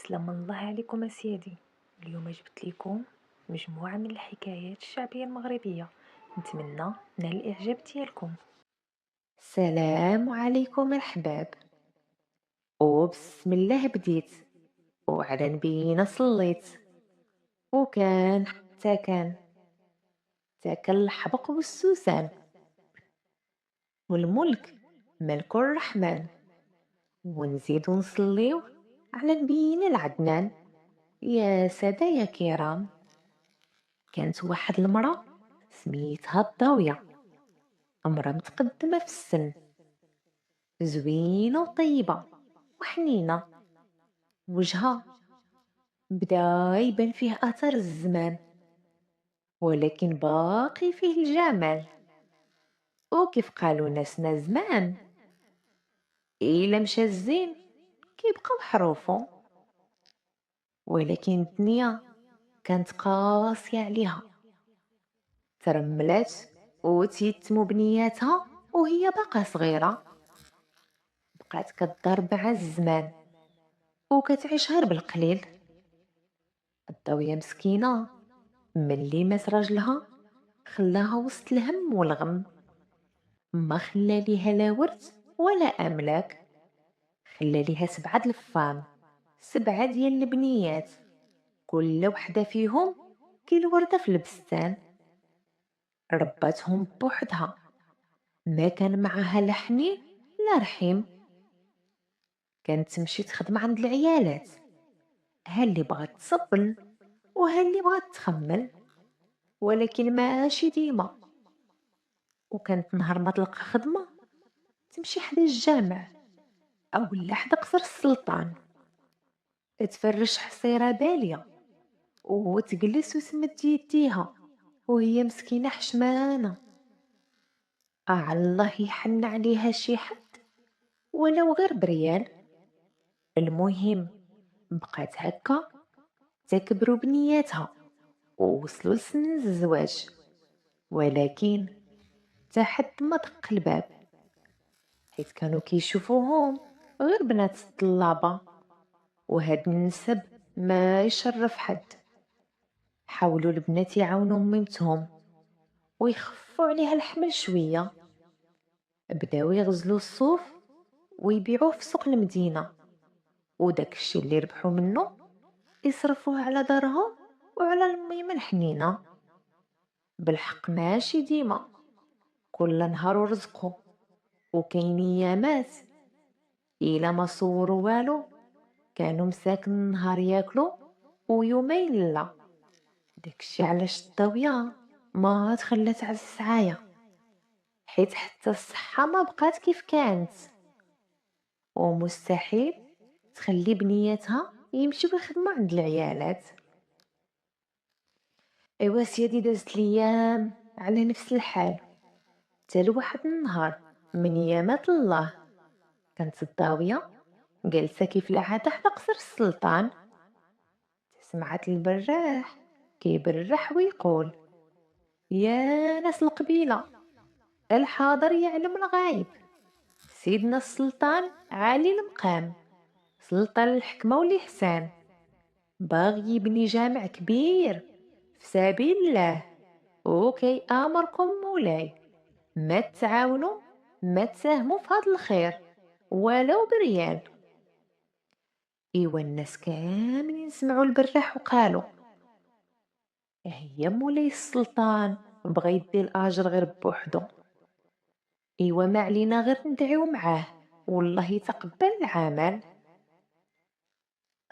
سلام الله عليكم أسيادي. اليوم جبت لكم مجموعة من الحكايات الشعبية المغربية، نتمنى نال الإعجاب ديالكم. السلام عليكم الحباب. وبسم الله بديت، وعلى نبينا صليت، وكان حتى كان الحبق والسوسان، والملك ملك الرحمن. ونزيد نصليو على نبينا العدنان. يا سادة يا كرام، كانت واحد المرأة سميتها الضاوية، امرأة متقدمة في السن، زوينة وطيبة وحنينة. وجهها بدا يبان فيه أثر الزمان، ولكن باقي فيه الجمال. وكيف قالوا ناسنا زمان، إلا مشى الزين كيبقاو حروفو. ولكن الدنيا كانت قاسية عليها، ترملات وتيتمو بنياتها وهي باقا صغيرة. بقات كضرب مع الزمان وكتعيش غير بالقليل. الضوية مسكينة، ملي مات راجلها خلاها وسط الهم والغم. ما خلى ليها لا ورث ولا أملاك، خلى ليها 7 الفام، 7 ديال البنيات، كل وحدة فيهم كي وردة في البستان. رباتهم بوحدها، ما كان معاها لا حنين لا رحيم. كانت تمشي تخدم عند العيالات، ها اللي بغات تصبل وها اللي بغات تخمل، ولكن ماشي ديما. وكانت نهار ما تلقى خدمة تمشي حدا الجامع أو لا حدا قصر السلطان، تفرش حصيرة بالية وتجلس وتمد يديها وهي مسكينة حشمانة. الله يحن عليها شي حد ولو غير بريال. المهم بقات هكا تكبروا بنياتها ووصلوا لسن الزواج، ولكن تا حد ما دق الباب، حيت كانوا كيشوفوهم غير بنات الطلابة، وهاد النسب ما يشرف حد. حاولوا البنات يعاونوا ميمتهم ويخفوا عليها الحمل شوية، بداو يغزلوا الصوف ويبيعوه في سوق المدينة، وداك الشي اللي ربحوا منه يصرفوه على دارهم وعلى الميمة الحنينة. بالحق ماشي ديما، كل نهار ورزقه. وكاين ايامات الا ما صوروا والو كانوا مساكن النهار ياكلوا ويومين لا. داكشي علاش الضاوية ما تخلات على السعاية، حيت حتى الصحة ما بقات كيف كانت، ومستحيل تخلي بنياتها يمشيو يخدموا عند العيالات. ايوا سيدي، دازت ليام على نفس الحال، حتى لواحد النهار من ايامات الله كانت الضاوية جالسة كيف العادة حدا قصر السلطان. سمعت البراح كيبرح ويقول: يا ناس القبيلة، الحاضر يعلم الغايب. سيدنا السلطان عالي المقام، سلطان الحكمة والإحسان، باغي يبني جامع كبير في سبيل الله، وكي آمركم مولاي ما تعاونوا، ما تساهموا في هذا الخير ولو بريال. إيوا الناس كاملين سمعوا البراح وقالوا: هي مولاي السلطان بغا يدي الأجر غير بوحدو. إيوا ما علينا غير ندعيو معاه والله يتقبل العمل.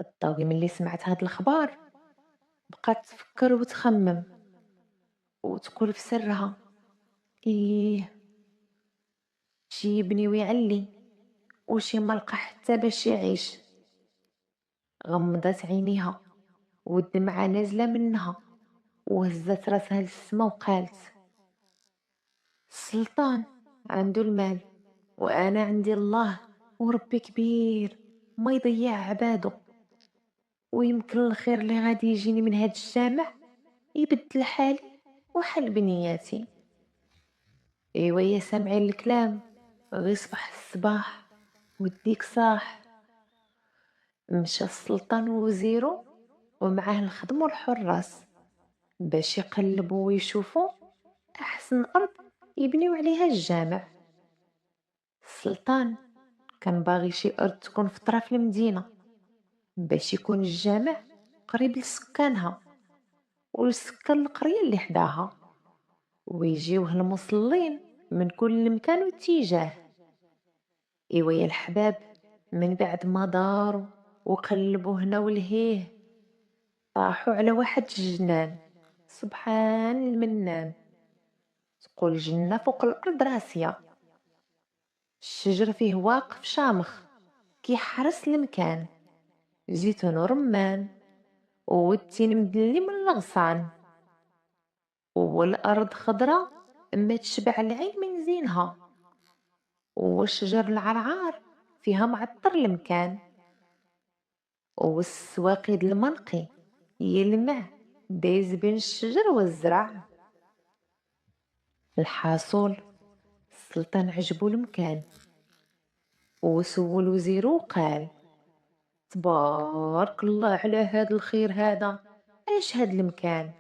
الضاوي ملي سمعت هاد الخبار بقات تفكر وتخمم وتقول في سرها: إيه، شي يبني ويعلي وشي ما لقى حتى باش يعيش. غمضت عينيها والدمعة نازلة منها، وهزت راسها للسما وقالت: السلطان عنده المال وأنا عندي الله، وربي كبير ما يضيع عباده، ويمكن الخير اللي غادي يجيني من هاد الجامع يبدل حالي وحال بنياتي. ايوا يا سامعين الكلام، غير صبح الصباح وديك صاح. مشى السلطان ووزيرو ومعاه الخدم والحراس باش يقلبوا ويشوفوا أحسن أرض يبنيو عليها الجامع. السلطان كان باغي شي أرض تكون في طرف المدينة باش يكون الجامع قريب لسكانها ولسكان القرية اللي حداها، ويجيوه المصلين من كل مكان واتجاه. إيوا يا الحباب، من بعد ما داروا وقلبوا هنا ولهيه طاحوا على واحد الجنان. سبحان المنان، تقول جنة فوق الأرض راسية. الشجر فيه واقف شامخ كيحرس المكان، زيتون ورمان والتين مدلي من الغصان، والأرض خضرة ما تشبع العين من زينها، والشجر العرعار فيها معطر المكان، والسواقد المنقي يلمع دايز بين الشجر والزرع. الحاصل السلطان عجبو المكان وسول وزيرو وقال: تبارك الله على هاد الخير هذا. ايش هاد المكان؟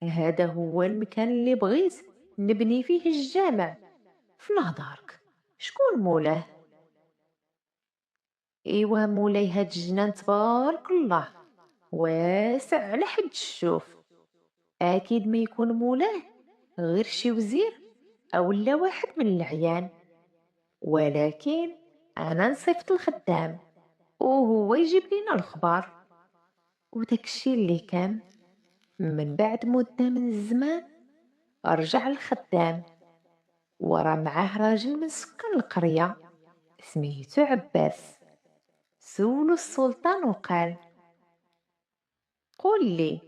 هذا هو المكان اللي بغيت نبني فيه الجامع. في نظرك شكون مولاه؟ ايوا مولاي هاد الجنان تبارك الله واسع على حد الشوف. اكيد ما يكون مولاه غير شي وزير او لا واحد من العيان، ولكن انا نصيفط الخدام وهو يجيب لنا الخبر. وداكشي اللي كان. من بعد مدة من الزمان رجع الخدام ورا معاه راجل من سكان القرية سميتو عباس. سولو السلطان وقال: قول لي،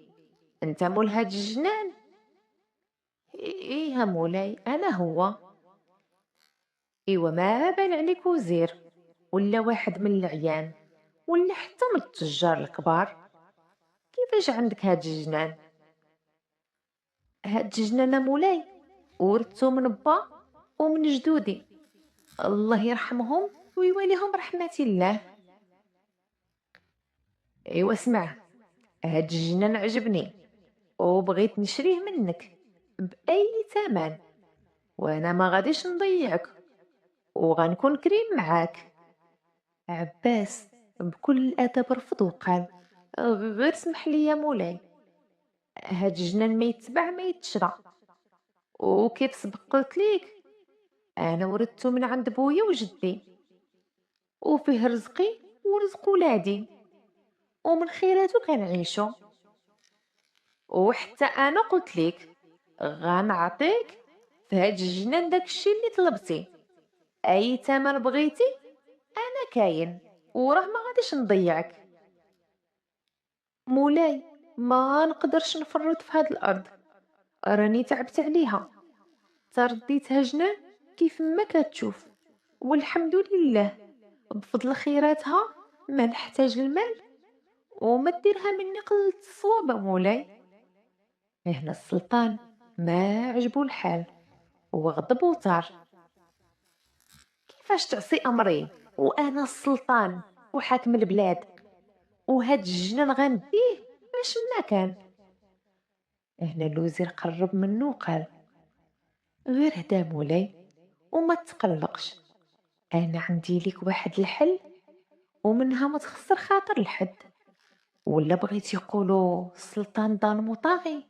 انت مول هاد الجنان؟ ايه يا مولاي انا هو. ايوا ما بان عليك وزير ولا واحد من العيان ولا حتى من التجار الكبار. كيفاش عندك هاد الجنان؟ هاد الجنان مولاي ورثتو من با ومن جدودي، الله يرحمهم ويواليهم رحمة الله. ايوا اسمع، هاد الجنان عجبني وبغيت نشريه منك بأي ثمن، وانا ما غاديش نضيعك وغنكون كريم معاك. عباس بكل الادب رفض وقال: غير سمح لي يا مولاي، هاد الجنان ما يتباع ما يتشرى، وكيف سبق قلت ليك انا ورثته من عند بويا وجدي، وفيه رزقي ورزق ولادي ومن خيراته كنعيشو. وحتى انا قلت ليك غنعطيك في هاد الجنان داكشي اللي طلبتي، اي ثمن بغيتي انا كاين وراه ما غاديش نضيعك. مولاي ما نقدرش نفرط في هاد الارض، راني تعبت عليها ترديتها جنان كيف ما كتشوف، والحمد لله بفضل خيراتها ما نحتاج المال وما ديرها مني قلة الصوابة مولاي. هنا السلطان ما عجبو الحال وغضب وطار: كيفاش تعصي امري وانا السلطان وحاكم البلاد، وهاد الجنان غنديه باش ما كان؟ هنا الوزير قرب منه وقال: غير هدا مولاي وما تقلقش، انا عندي ليك واحد الحل ومنها ما تخسر خاطر الحد. ولا بغيت يقولوا السلطان ظالم وطاغي؟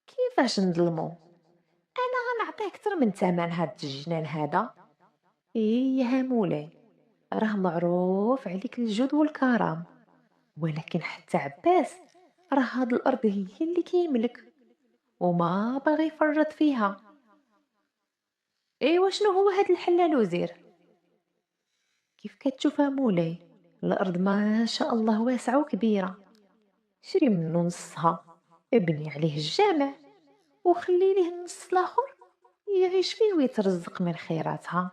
كيفاش نظلمو؟ انا غنعطيه اكثر من ثمن هاد الجنان هذا. ايه يا مولاي، راه معروف عليك الجود والكرم، ولكن حتى عباس راه هاد الارض هي اللي كيملك وما باغي يفرط فيها. ايوا شنو هو هاد الحل الوزير؟ كيف كتشوفها مولاي، الارض ما شاء الله واسعه وكبيره، شري منه نصها ابني عليه الجامع وخلي ليه النص الاخر يعيش فيه ويترزق من خيراتها.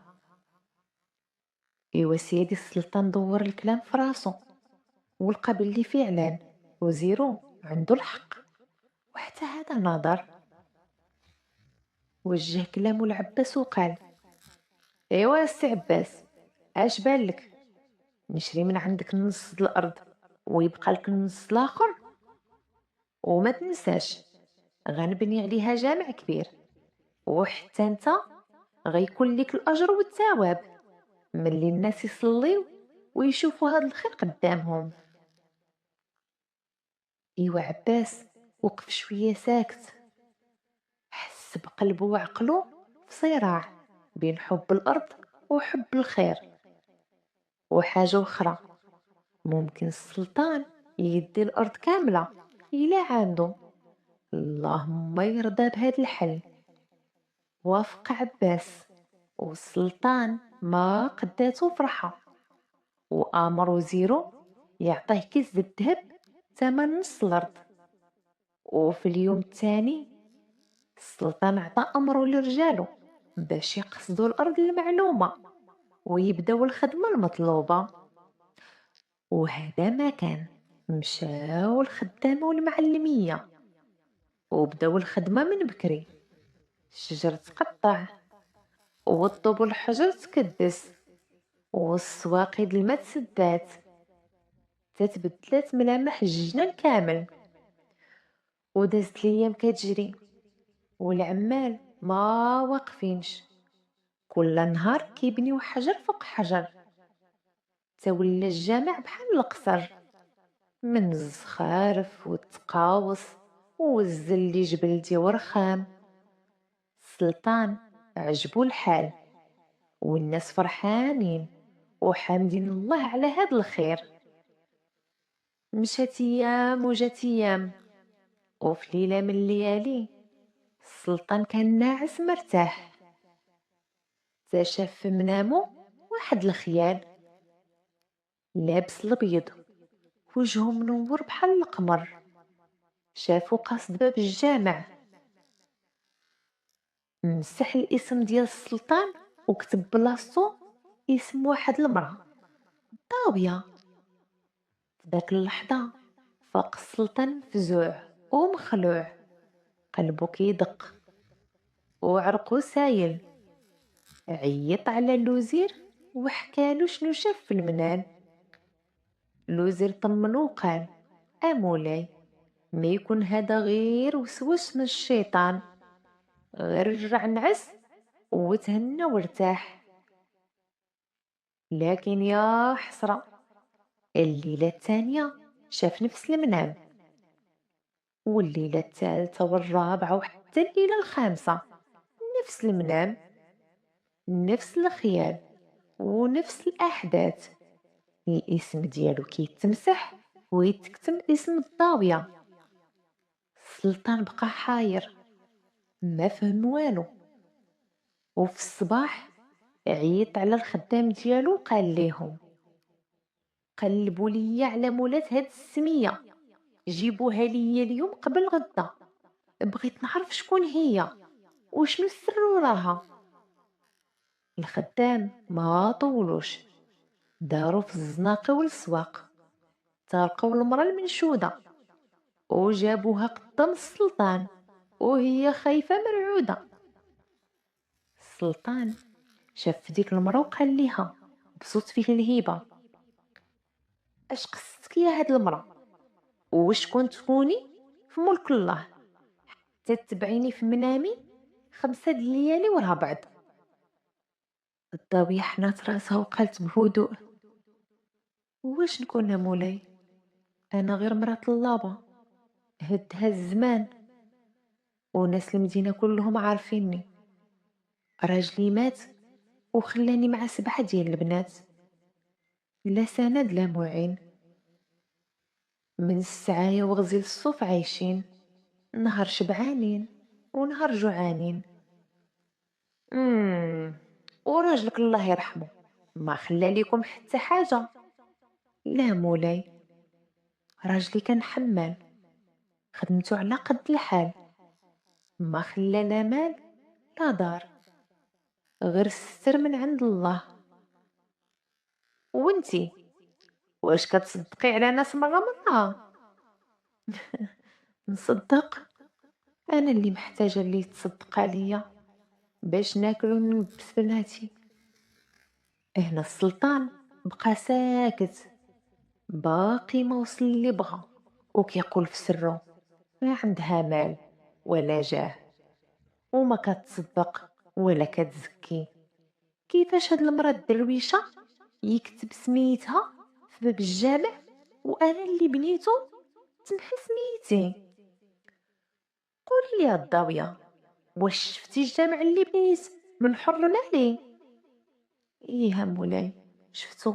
ايوا سيدي السلطان دور الكلام في راسو ولقى باللي فعلا وزيرو عنده الحق، وحتى هذا نظر وجه كلامه لعباس وقال: ايوا السي عباس، اش بالك؟ نشري من عندك نص د الأرض ويبقى لك النص الآخر، وما تنساش غنبني عليها جامع كبير، وحتى نتا غيكون ليك الأجر والثواب ملي الناس يصليو ويشوفوا هاد الخير قدامهم. إيوا عباس وقف شوية ساكت، حس بقلبه وعقله في صراع بين حب الأرض وحب الخير. وحاجة أخرى، ممكن السلطان يدي الأرض كاملة إلا عنده. اللهم يرضى بهذا الحل. وافق عباس، والسلطان ما قداتو فرحة، وأمر وزيرو يعطيه كيس الذهب ثمن نص الأرض. وفي اليوم الثاني السلطان عطى أمره لرجالو باش يقصدوا الأرض المعلومة ويبداو الخدمة المطلوبة. وهذا ما كان، مشاو الخدامة والمعلمية وبداو الخدمة من بكري. الشجر تقطع، والطوب والحجر تكدس، والسواقي الماء تسدات، تتبدلات ملامح الجنان كامل. ودازت الأيام كتجري، والعمال ما واقفينش، كل نهار كيبنيو حجر فوق حجر، تولى الجامع بحال القصر من الزخارف والتقاوس والزلي جبلتي ورخام. السلطان عجبو الحال، والناس فرحانين وحامدين الله على هاد الخير. مشات ايام وجات ايام، وفي ليلة من الليالي السلطان كان ناعس مرتاح، تا شاف في منامو واحد الخيال لابس الابيض، وجهه منور بحال القمر. شافو قاصد باب الجامع، مسح الاسم ديال السلطان وكتب بلاصتو اسم واحد المرأة طاوية. داك اللحظة فاق السلطان مفزوع ومخلوع، قلبو كيدق وعرقو سايل. عيط على الوزير وحكالو شنو شاف في المنام. الوزير طمنو وقال: مولاي، ما يكون هذا غير وسوس من الشيطان، غير رجع نعس وتهنى وارتاح. لكن يا حسرة، الليلة الثانية شاف نفس المنام، والليلة الثالثة والرابعة وحتى الليلة الخامسة نفس المنام، نفس الخيال ونفس الأحداث. الاسم ديالو كيتمسح ويتكتم اسم الضاوية. السلطان بقى حاير، ما فهم والو. وفي الصباح عيط على الخدام ديالو وقال ليهم: قلبوا لي على مولات هاد السمية، جيبوها ليا اليوم قبل غدا، بغيت نعرف شكون هي وشنو السر وراها. الخدام ما طولوش، داروا في الزناقي والسواق، تلقاو المرا المنشودة وجابوها قدام السلطان وهي خايفة مرعودة. السلطان شاف ديك المرا وقال ليها بصوت فيه الهيبة: اش قصتك يا هاد المرا؟ وشكون تكوني في ملك الله تتبعيني في منامي 5 د الليالي ورا بعض؟ الضاوية حنات راسها وقالت بهدوء: واش نكون مولاي؟ انا غير مرات اللابا، هدها الزمان وناس المدينة كلهم عارفيني. راجلي مات وخلاني مع 7 ديال البنات، لا سند لا معين، من السعاية وغزيل الصوف عايشين، نهار شبعانين ونهار جوعانين. وراجلك الله يرحمه ما خلى ليكم حتى حاجة؟ لا مولاي، راجلي كان حمال، خدمته على قد الحال، ما خلى لا مال لا دار، غير الستر من عند الله. وانتي واش كتصدقي على ناس مرة مرة؟ نصدق؟ انا اللي محتاجة اللي يتصدق عليا باش ناكل ونلبس بناتي. هنا السلطان بقى ساكت باقي ما وصل اللي بغا، وكيقول في سرو ما عندها مال ولا جاه، وما كتصدق ولا كتزكي. كيفاش هاد المرا الدرويشه يكتب سميتها في باب الجامع وانا اللي بنيتو تمحي سميتي؟ قولي لي الضاويه، واش شفتي الجامع اللي بنيت من حر مالي؟ ايه مولاي شفتو،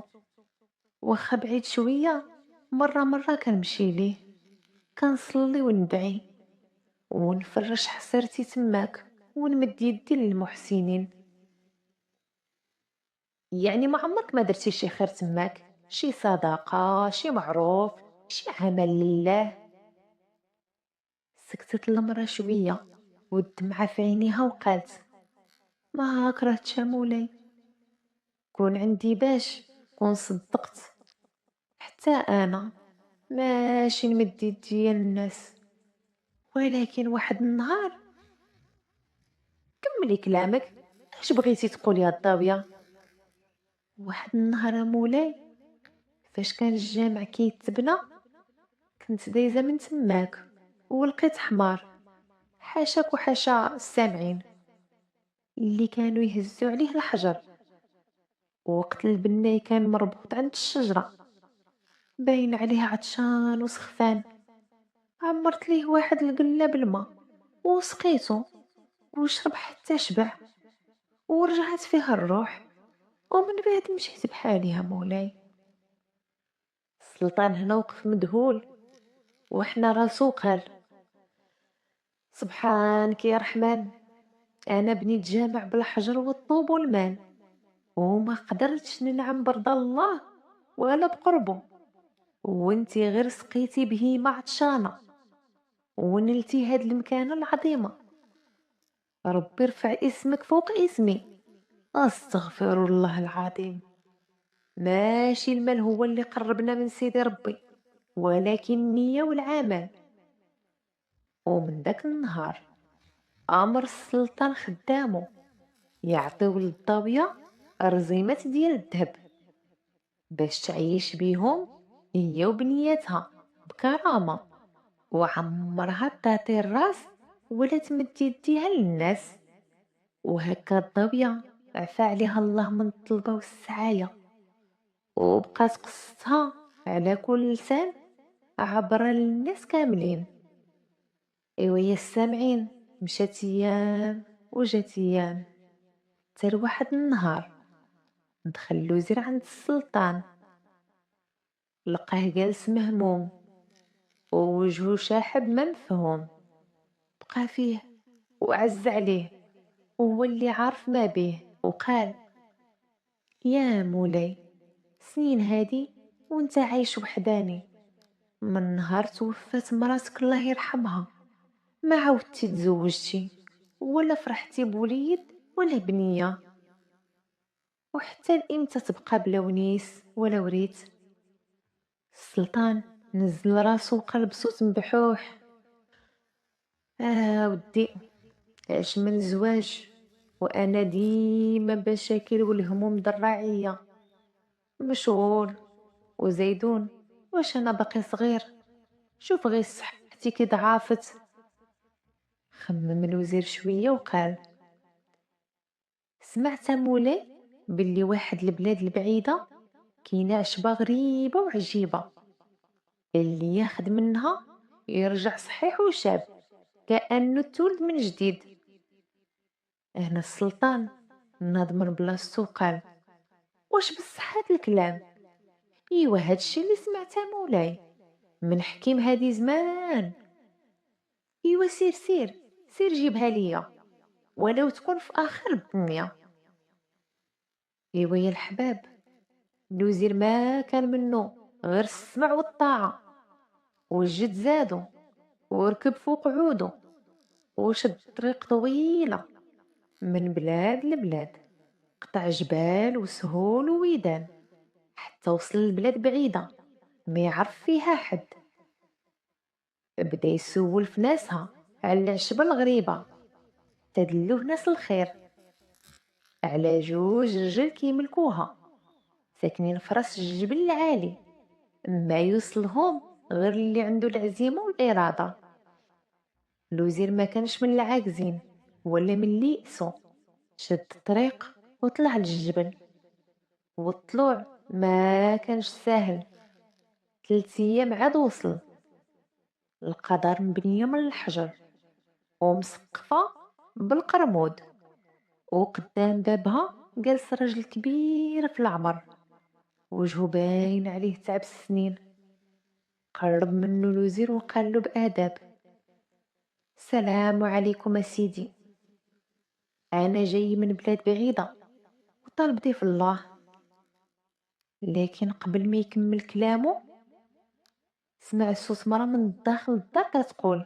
واخا بعيد شويه، مره كنمشي ليه، كنصلي وندعي ونفرش حسرتي تماك ونمد يدي للمحسنين. يعني ما عمرك ما درتي شي خير تماك، شي صدقة، شي معروف، شي عمل لله؟ سكتت المرا شوية والدمعة في عينيها وقالت ما كرهتش مولاي، كون عندي باش كون صدقت. حتى انا ماشي نمد يديا للناس، ولكن واحد النهار. كملي كلامك، اش بغيتي تقولي يا الضاوية؟ واحد النهار مولاي فاش كان الجامع كيتبنى كنت دايزة من تماك ولقيت حمار، حاشاك وحاشا السامعين، اللي كانوا يهزوا عليه الحجر، ووقت البناي كان مربوط عند الشجرة، باين عليه عطشان وسخفان. عمرت ليه واحد القلة بالما وسقيته وشرب حتى شبع، ورجعت فيها الروح، ومن بعد مشيت بحالي يا مولاي. السلطان هنا وقف مذهول وحنا راسو قال سبحانك يا رحمن، انا بنيت جامع بالحجر والطوب والمال، وما قدرتش ننعم برضا الله ولا بقربه، وانتي غير سقيتي بهيمة عطشانة ونلتي هاد المكانة العظيمة. ربي رفع اسمك فوق اسمي. استغفر الله العظيم، ماشي المال هو اللي قربنا من سيدي ربي، ولكن النية والعمل. ومن داك النهار أمر السلطان خدامو يعطيو للضاوية رزيمات ديال الذهب باش تعيش بيهم هي وبنيتها بكرامة، وعمرها تعطي الراس ولا تمد يديها للناس. وهكا الضاوية عفا عليها الله من الطلبة والسعاية، وبقات قصتها على كل لسان عبر للناس كاملين. ايوا يا السامعين، مشات ايام وجات ايام، تر واحد النهار دخل الوزير عند السلطان، لقاه جالس مهموم ووجهه شاحب ما مفهوم. بقى فيه وعز عليه وهو اللي عارف ما بيه، وقال يا مولاي، سنين هادي وانت عايش وحداني، من نهار توفات مراتك الله يرحمها ما عاودتي تزوجتي ولا فرحتي بوليد ولا بنية، وحتى لإمتى تبقى بلا ونيس ولا وريت؟ السلطان نزل راسو وقال بصوت مبحوح ودي، عش من زواج وانا ديما بشاكل والهموم الرعية، مشغول وزيدون، واش انا باقي صغير؟ شوف غير صحتي كي ضعافت. خمم الوزير شوية وقال سمعت مولاي باللي واحد البلاد البعيدة كاينة عشبة غريبة وعجيبة، اللي ياخد منها يرجع صحيح وشاب كأنه تولد من جديد. هنا السلطان ناض من بلاصتو وقال واش بصح هاد الكلام؟ ايوا هادشي اللي سمعته مولاي من حكيم هادي زمان. ايوا سير جيبها ليا ولو تكون في اخر الدنيا. ايوا يا الحباب، الوزير ما كان منه غير السمع والطاعة، والجد زادو وركب فوق عودو وشد طريق طويلة من بلاد لبلاد، قطع جبال وسهول وويدان، حتى وصل لبلاد بعيدة ما يعرف فيها حد. بدا يسول في ناسها على العشبة الغريبة، تدلوه ناس الخير على جوج رجال كيملكوها، ساكنين في راس الجبل العالي، ما يوصلهم غير اللي عنده العزيمة والإرادة. الوزير ما كانش من العاجزين ولا من اللي يأسوا، شد الطريق وطلع للجبل. والطلوع ما كانش ساهل، 3 أيام عاد وصل. القدر مبنية من الحجر ومسقفة بالقرمود، وقدام بابها جالس راجل كبير في العمر، وجهه باين عليه تعب السنين. قرب منه الوزير وقال له بآداب: السلام عليكم سيدي، أنا جاي من بلاد بعيدة وطالب ضيف الله. لكن قبل ما يكمل كلامه سمع صوت مرة من داخل الدار كتقول: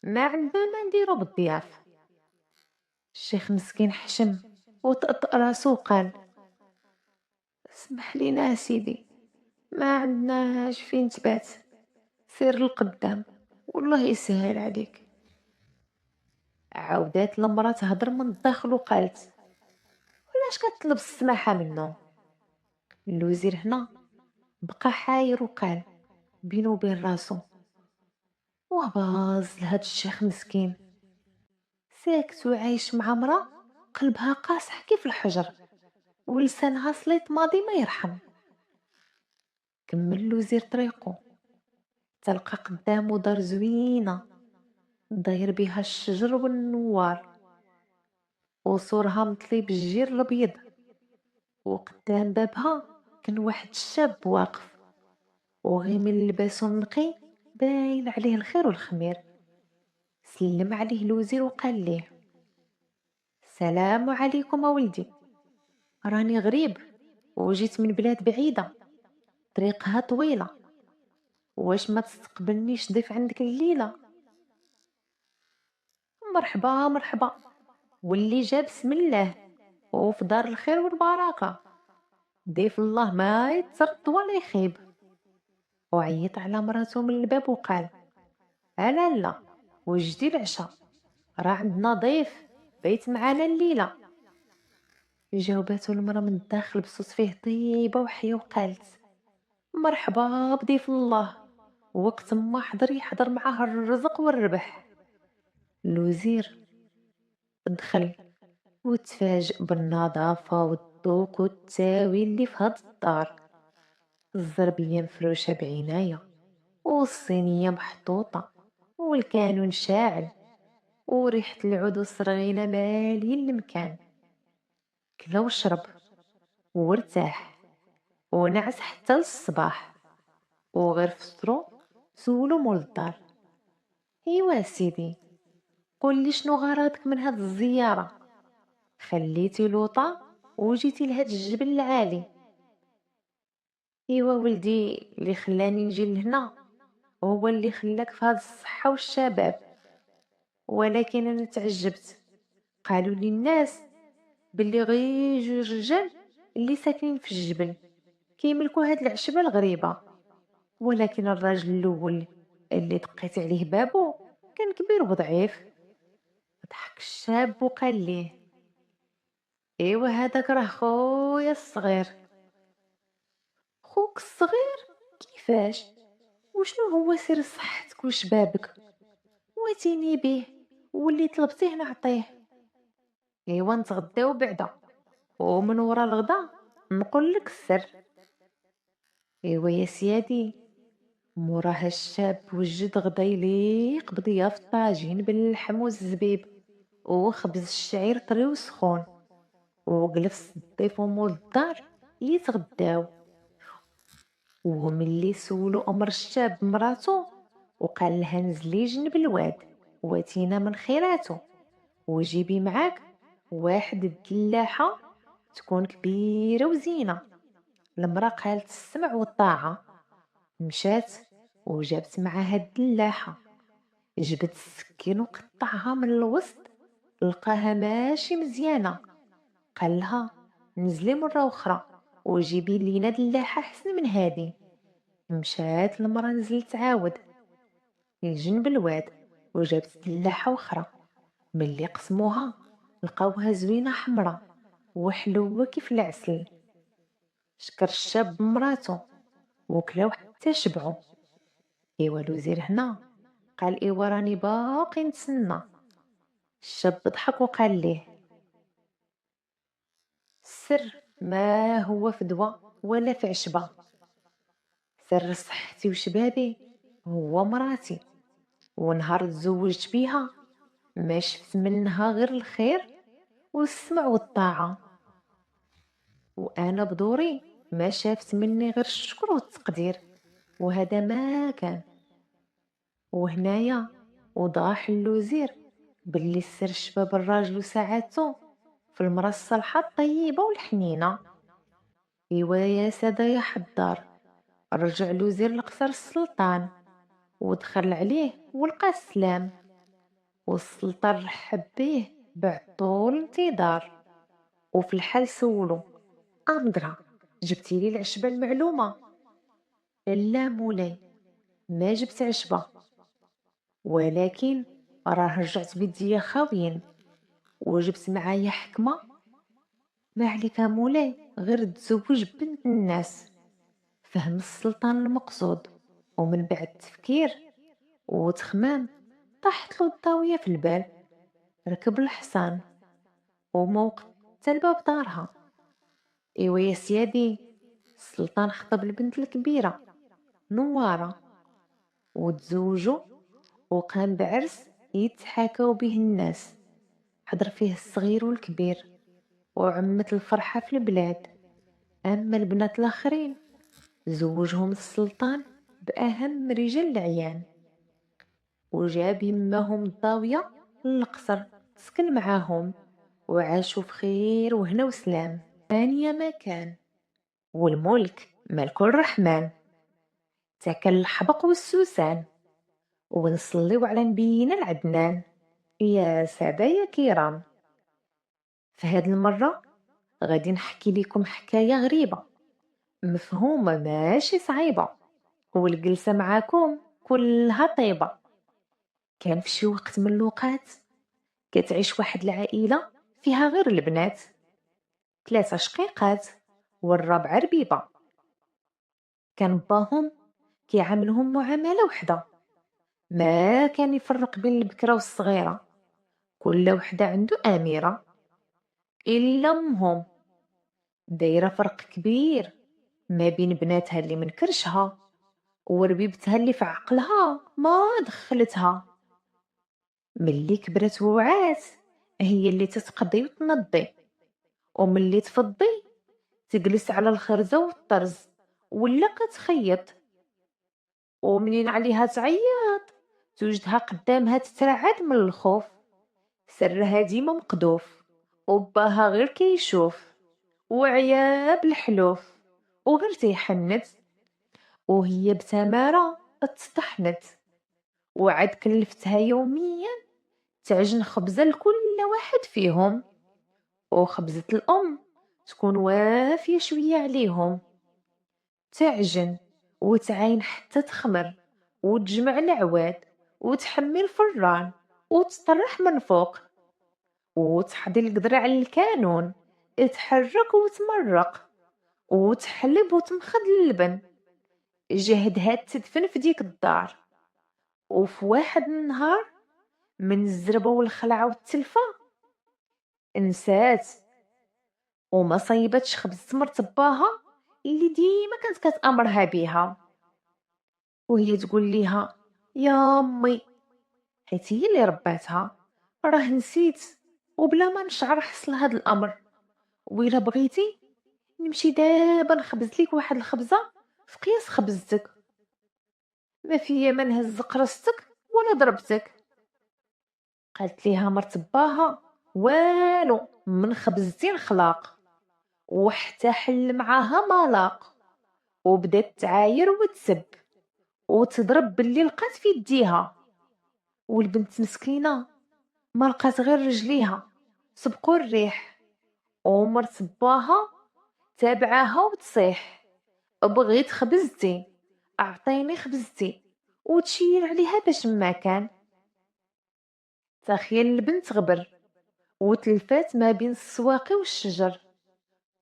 ما عندنا ما نديرو بالضياف. الشيخ مسكين حشم وطأطأ راسو وقال: اسمح لينا سيدي، ما عندناش فين تبات، سير للقدام والله يسهل عليك. عاودات المرا تهضر من الداخل وقالت: علاش كتطلب السماحة منه؟ الوزير هنا بقى حاير وقال بينو وبين راسو: وباز لهاد الشيخ مسكين، ساكت وعايش مع مرا قلبها قاصح كيف الحجر ولسانها سليط ماضي ما يرحم. كمل الوزير طريقه، تلقى قدامه دار زوينة داير بها الشجر والنوار، وسورها مطلي بالجير الابيض، وقدام بابها كان واحد الشاب واقف، وغير من لباسو النقي باين عليه الخير والخمير. سلم عليه الوزير وقال ليه: السلام عليكم ولدي، راني غريب وجيت من بلاد بعيدة، طريقها طويلة، واش ما تستقبلنيش ضيف عندك الليلة؟ مرحبا مرحبا، واللي جا بسم الله وفي دار الخير والبركة، ضيف الله ما يترد ولا يخيب. وعيط على مراتو من الباب وقال: لا لا، وجدي العشاء، راه عندنا ضيف بيت معانا الليلة. جاوباتو المرا من الداخل بصوت فيه طيبة وحية وقالت: مرحبا بضيف الله، وقت ما حضر يحضر معاه الرزق والربح. الوزير دخل وتفاجأ بالنظافة والذوق والتاوي اللي في هاد الدار. الزربية مفروشة بعناية، والصينية محطوطة، والكانون شاعل، وريحة العود والصرغينة مالين المكان. كلا وشرب وارتاح ونعس حتى للصباح، وغير فطرو سولو مول الدار: ايوا سيدي، قول لي شنو غرضك من هاد الزيارة؟ خليتي لوطا وجيتي لهاد الجبل العالي؟ ايوا ولدي، اللي خلاني نجي لهنا هو اللي خلاك في هاد الصحة والشباب. ولكن انا تعجبت، قالوا لي الناس باللي غير 2 رجال اللي ساكنين في الجبل كيملكوا هاد العشبة الغريبة. ولكن الراجل الاول اللي دقيت عليه بابو كان كبير وضعيف. ضحك الشاب وقال ليه: ايوا هذاك راه خويا الصغير. خوك الصغير؟ كيفاش؟ وشنو هو سر صحتك وشبابك؟ واتيني بيه واللي طلبتيه نعطيه. ايوا نتغداو بعدا، ومن ورا الغدا نقول لك السر. ايوا يا سيادي. موراها الشاب وجد غدا يليق بضيافة طاجين باللحم والزبيب وخبز الشعير طري وسخون، وجلس الضيف مول الدار يتغداو. وملي سولو أمر الشاب مراتو وقال لها: نزلي جنب الواد واتينا من خيراتو، وجيبي معاك واحد الدلاحة تكون كبيرة وزينة. المرا قالت السمع والطاعة، مشات وجابت معاها الدلاحة، جبت السكين وقطعها من الوسط، لقاها ماشي مزيانة، قال لها: نزلي مرة أخرى وجيبي لينا دلاحة حسن من هادي. مشات المرا نزلت عاود لجنب الواد وجابت دلاحة أخرى. ملي قسموها لقاوها زوينة حمرا وحلوة كيف العسل. شكر الشاب مراته وكلاو حتى شبعوا. ايوا الوزير هنا قال ايوا راني باقي نتسنى. الشاب ضحك وقال ليه السر ما هو في دواء ولا في عشبة، سر صحتي وشبابي هو مراتي، ونهار تزوجت بيها ما شفت منها غير الخير والسمع والطاعة، وانا بدوري ما شافت مني غير الشكر والتقدير، وهذا ما كان. وهنايا وضاح الوزير باللي السر شباب الراجل وسعادته في المرأة الصالحة الطيبة والحنينة. ايوا يا سادة يا حضار، رجع الوزير لقصر السلطان ودخل عليه ولقى السلام، والسلطان رحب بيه بعد طول انتظار. وفي الحال سولو أمدرا جبتي لي العشبة المعلومة؟ لا مولاي ما جبت عشبة، ولكن راه رجعت بيديا خاويين وجبت معايا حكمة. ما عليك مولاي غير تزوج بنت الناس. فهم السلطان المقصود، ومن بعد تفكير وتخمام طاحت له الضاوية في البال. ركب الحصان وموقف حتى لباب دارها. ايوا يا سيادي، السلطان خطب البنت الكبيرة نوارة وتزوجوا، وقام بعرس يتحاكوا به الناس، حضر فيه الصغير والكبير، وعمت الفرحة في البلاد. أما البنات الآخرين زوجهم السلطان بأهم رجال العيان، وجاب يماهم الضاوية للقصر تسكن معاهم، وعاشوا في خير وهنا وسلام. ثانية ما كان، والملك ملك الرحمن، تاكل الحبق والسوسان، ونصليو على نبينا العدنان. يا سادة يا كرام، في هاد المرة غادي نحكي لكم حكاية غريبة مفهومة ماشي صعيبة، والجلسة معاكم كلها طيبة. كان في شي وقت من الوقات كتعيش واحد العائلة فيها غير البنات، 3 شقيقات والرابعة ربيبة. كان باهم كيعاملهم معاملة وحدة، ما كان يفرق بين البكرة والصغيرة، كل وحدة عنده أميرة. إلا أمهم دايرة فرق كبير ما بين بناتها اللي من كرشها وربيبتها اللي في عقلها ما دخلتها. ملي كبرت ووعات هي اللي تتقضي وتنضي، وملي تفضي تجلس على الخرزة والطرز ولا كتخيط، ومنين عليها تعيط توجدها قدامها تترعد من الخوف. سرها ديما مقدوف، وباها غير كيشوف، وعيا بالحلوف وغير تيحنت، وهي بتمارة اتطحنت. وعاد كلفتها يوميا تعجن خبزة لكل واحد فيهم، وخبزة الأم تكون وافية شوية عليهم. تعجن وتعاين حتى تخمر، وتجمع العواد، وتحمي الفران، وتطرح من فوق، وتحضي القدر على الكانون، تحرك وتمرق، وتحلب وتمخض اللبن. جهدها تدفن في ديك الدار. وفي واحد النهار من الزربة والخلعة والتلفة نسات وما صيبتش خبز مرتباها اللي ديما كانت كتأمرها بيها. وهي تقول ليها يا امي، حيت هي اللي رباتها، راه نسيت وبلا ما نشعر حصل هاد الامر، وإلا بغيتي نمشي دابا نخبز ليك واحد الخبزه في قياس خبزتك، ما فيا ما نهز قرصتك ولا ضربتك. قالت ليها مرتباها والو من خبزتين خلاق، وحتى حل معاها ملاق، وبدات تعاير وتسب وتضرب باللي لقات في يديها. والبنت مسكينه ما لقات غير رجليها سبقوا الريح، ومرت باها تابعاها وتصيح بغيت خبزتي، اعطيني خبزتي، وتشير عليها باش ما كان. تخيل البنت غبر وتلفات ما بين السواقي والشجر،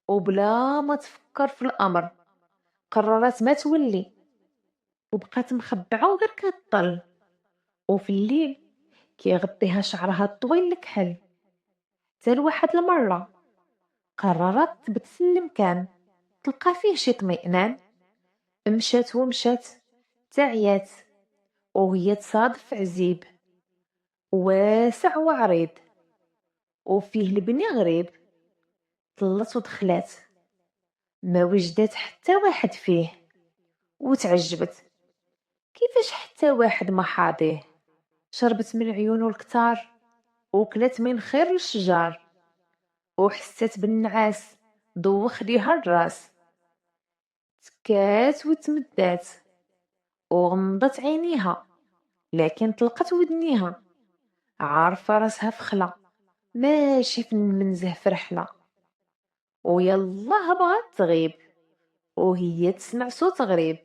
وبلا ما تفكر تفكر في الأمر، قررت ما تولي وبقات مخبعة وغير كتطل. وفي الليل كيغطيها شعرها الطويل الكحل. حتى لواحد المرة قررت تبدل المكان تلقى فيه شي اطمئنان. مشات ومشات تعيات وهي تصادف عزيب واسع وعريض وفيه البني غريب. طلت ودخلات ما وجدت حتى واحد فيه وتعجبت كيفاش حتى واحد ما حاضيه. شربت من عيونه الكتار وكلت من خير الشجار وحست بالنعاس دوخ ليها الراس. تكات وتمدات وغمضت عينيها لكن طلقت ودنيها عارفة راسها في خلا ماشي في المنزه في رحلة. ويلا بغات تغيب وهي تسمع صوت غريب.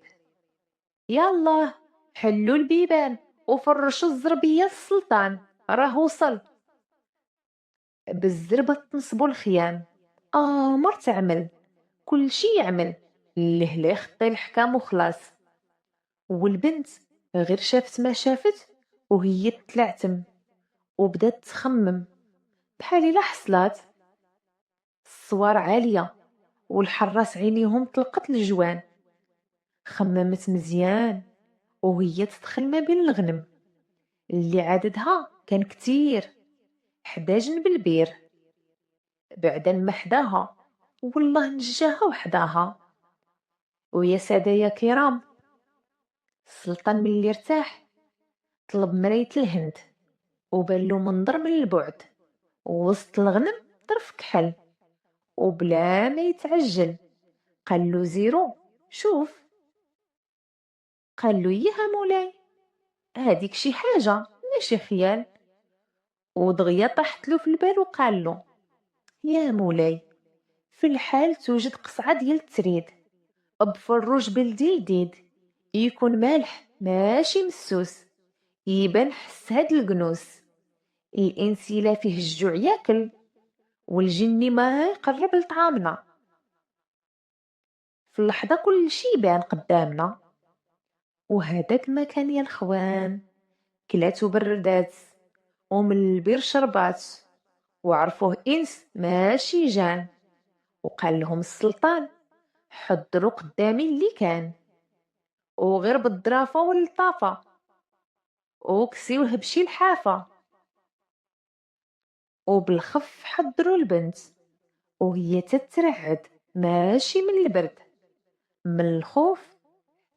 يلا حلوا البيبان وفرشوا الزربية السلطان راه وصل. بالزربة تنصبوا الخيام مر تعمل كل شي يعمل اللي خطي الحكام وخلاص. والبنت غير شافت ما شافت وهي تلعتم وبدات تخمم بحال الا حصلات. الصوار عالية والحراس عينيهم طلقت الجوان. خممت مزيان وهي تدخل ما بين الغنم اللي عددها كان كتير حدا جنب البير. بعدا ما حداها والله نجاها وحداها. ويا سادة يا كرام السلطان من اللي ارتاح طلب مراية الهند وبالو منظر من البعد وسط الغنم طرف كحل. وبلا ما يتعجل قالو زيرو شوف. قالو ياها مولاي هاديك شي حاجة ماشي خيال. ودغيا طاحت له في البال وقالو يا مولاي في الحال توجد قصعة ديال التريد بفروج بلدي جديد يكون مالح ماشي مسوس يبان حس هاد القنوس. الانسي لا فيه الجوع ياكل والجني ما يقرب لطعامنا. في اللحظة كل شي بان قدامنا وهداك ما كان يا الخوان كلات وبردات ومن البير شربات وعرفوه انس ماشي جان. وقال لهم السلطان حضروا قدامي اللي كان وغير بالضرافة واللطافة وكسيوه بشي الحافة. وبالخف حضروا البنت وهي تترعد ماشي من البرد من الخوف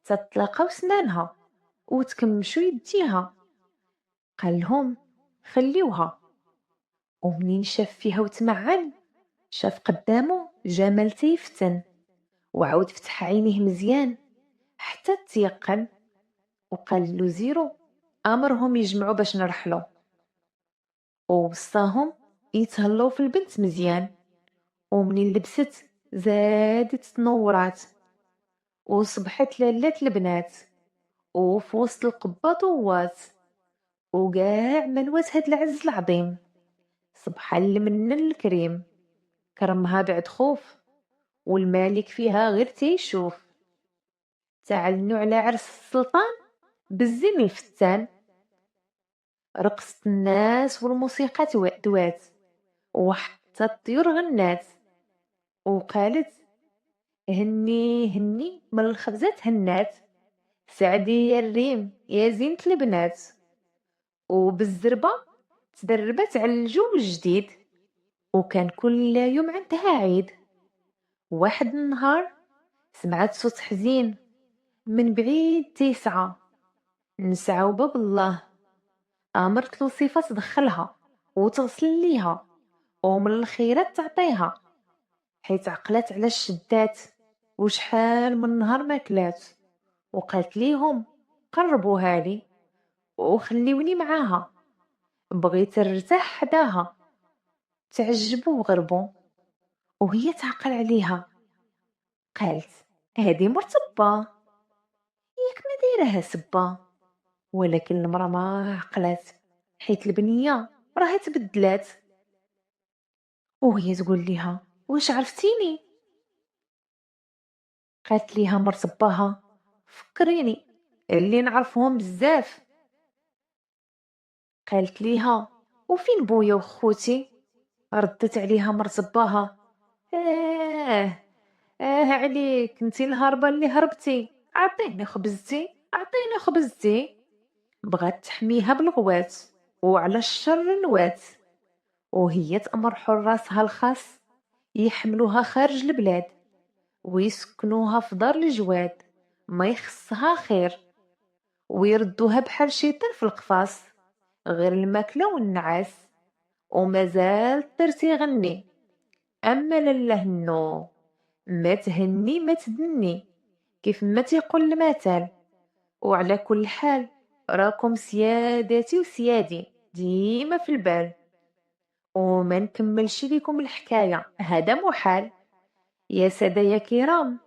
تتلاقاو سنانها وتكمشوا يديها. قال لهم خليوها. ومنين شاف فيها وتمعن شاف قدامه جمال تيفتن وعاود فتح عينيه مزيان حتى تيقن. وقال له زيرو امرهم يجمعوا باش نرحلو ووصاهم يتهلاو في البنت مزيان. ومنين لبست زادت تنورات وصبحت لالات البنات وفي وسط القبة طوات وكاع منوات هاد العز العظيم. سبحان المنن الكريم كرمها بعد خوف والمالك فيها غير تيشوف. تعلنوا على عرس السلطان بالزين الفتان. رقصت الناس والموسيقى دوات وحتى الطيور غنات وقالت هني هني من الخبزات هنات سعدي يا الريم يا زينة البنات. وبالزربة تدربت على الجو الجديد وكان كل يوم عندها عيد. واحد النهار سمعت صوت حزين من بعيد تيسعى نسعى باب الله. امرت له صفة تدخلها وتغسل ليها ومن الخيرات تعطيها حيت عقلت على الشدات وشحال من نهار ما كلات. وقالت ليهم قربوها لي وخليوني معاها بغيت نرتاح حداها. تعجبوا وغربوا وهي تعقل عليها قالت هادي مرتبة ياك ما دايرها سبة. ولكن المرا ما عقلات حيت البنية راها تبدلات. وهي تقول ليها واش عرفتيني قالت ليها مرت باها: فكريني اللي نعرفهم بزاف. قالت ليها: وفين بويا وخوتي؟ ردت عليها مرت باها: اه عليك انتي الهربة اللي هربتي، عطيني خبزتي عطيني خبزتي. بغات تحميها بالغوات، وعلى الشر نوات، وهي تأمر حراسها الخاص يحملوها خارج البلاد ويسكنوها في دار الجواد ما يخصها خير، ويردوها بحال شيطان في القفاص، غير الماكلة والنعاس، ومازال طير يغني: أما لله النو، ما تهني ما تدني، كيف ما تيقول المثل. وعلى كل حال راكم سياداتي وسيادي ديما في البال، وما نكملش ليكم الحكاية هذا محال. يا سادة يا كرام،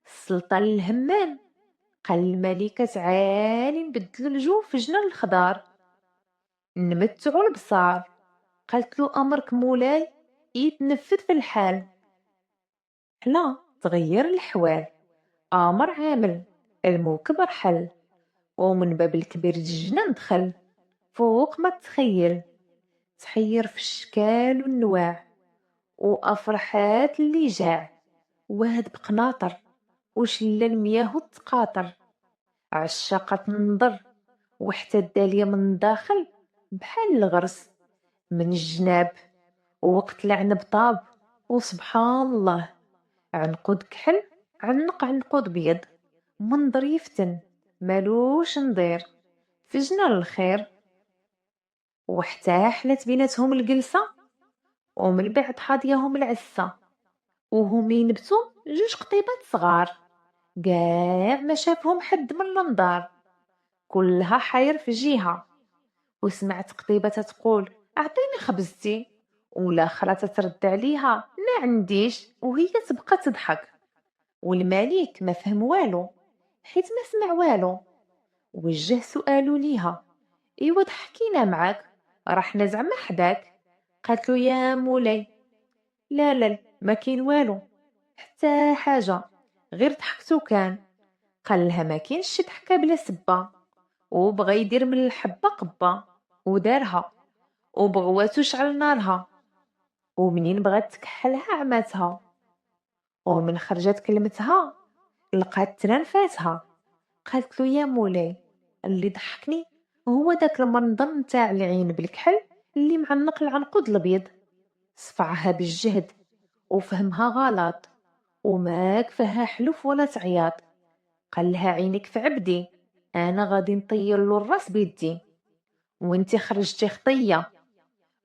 السلطان الهمان قال الملكة تعالي نبدلو الجو في جنان الخضار نمتعو البصار. قالت له: أمرك مولاي يتنفذ في الحال. حنا تغير الحوال، أمر عامل، الموكب رحل، ومن باب الكبير الجنان دخل، فوق ما تخيل، تحير في الشكال والنواع، وأفرحات اللي جاع، واد بقناطر وشلا المياه وتقاطر، عشاقة تنظر وحتى الدالية من داخل بحال الغرس من الجناب، ووقت العنب طاب وسبحان الله، عنقود كحل عنقود بيض، منظر يفتن مالوش نظير في جنان الخير. وحتى حلت بيناتهم الجلسة، ومن بعد حاضياهم العسة، وهم ينبتو جوج قطيبات صغار، قاع ما شافهم حد من الانظار، كلها حير في جهة. وسمعت قطيبة تقول: أعطيني خبزتي، والآخرة ترد عليها: ما عنديش، وهي تبقى تضحك. والملك ما فهم والو، حيت ما سمع والو. وجه سؤالو ليها: ايوا ضحكينا معاك، رحنا زعما حداك. قالت له: يا مولاي، لا لا ما كاين والو، حتى حاجه، غير ضحكتو كان. قال لها: ما كاينش شي ضحكه بلا سبه، وبغى يدير من الحبه قبه، ودارها، وبغواتو شعل نارها، ومنين بغات تكحلها عماتها، ومن خرجت كلمتها لقات تران فاتها. قالت له: يا مولاي، اللي ضحكني هو داك المنظر نتاع العين بالكحل اللي معنق العنقود الابيض. صفعها بالجهد وفهمها غلط، وما كفاها حلف ولا تعياط. قال لها: عينك في عبدي، انا غادي نطير له الراس بيدي، وانتي خرجتي خطيه،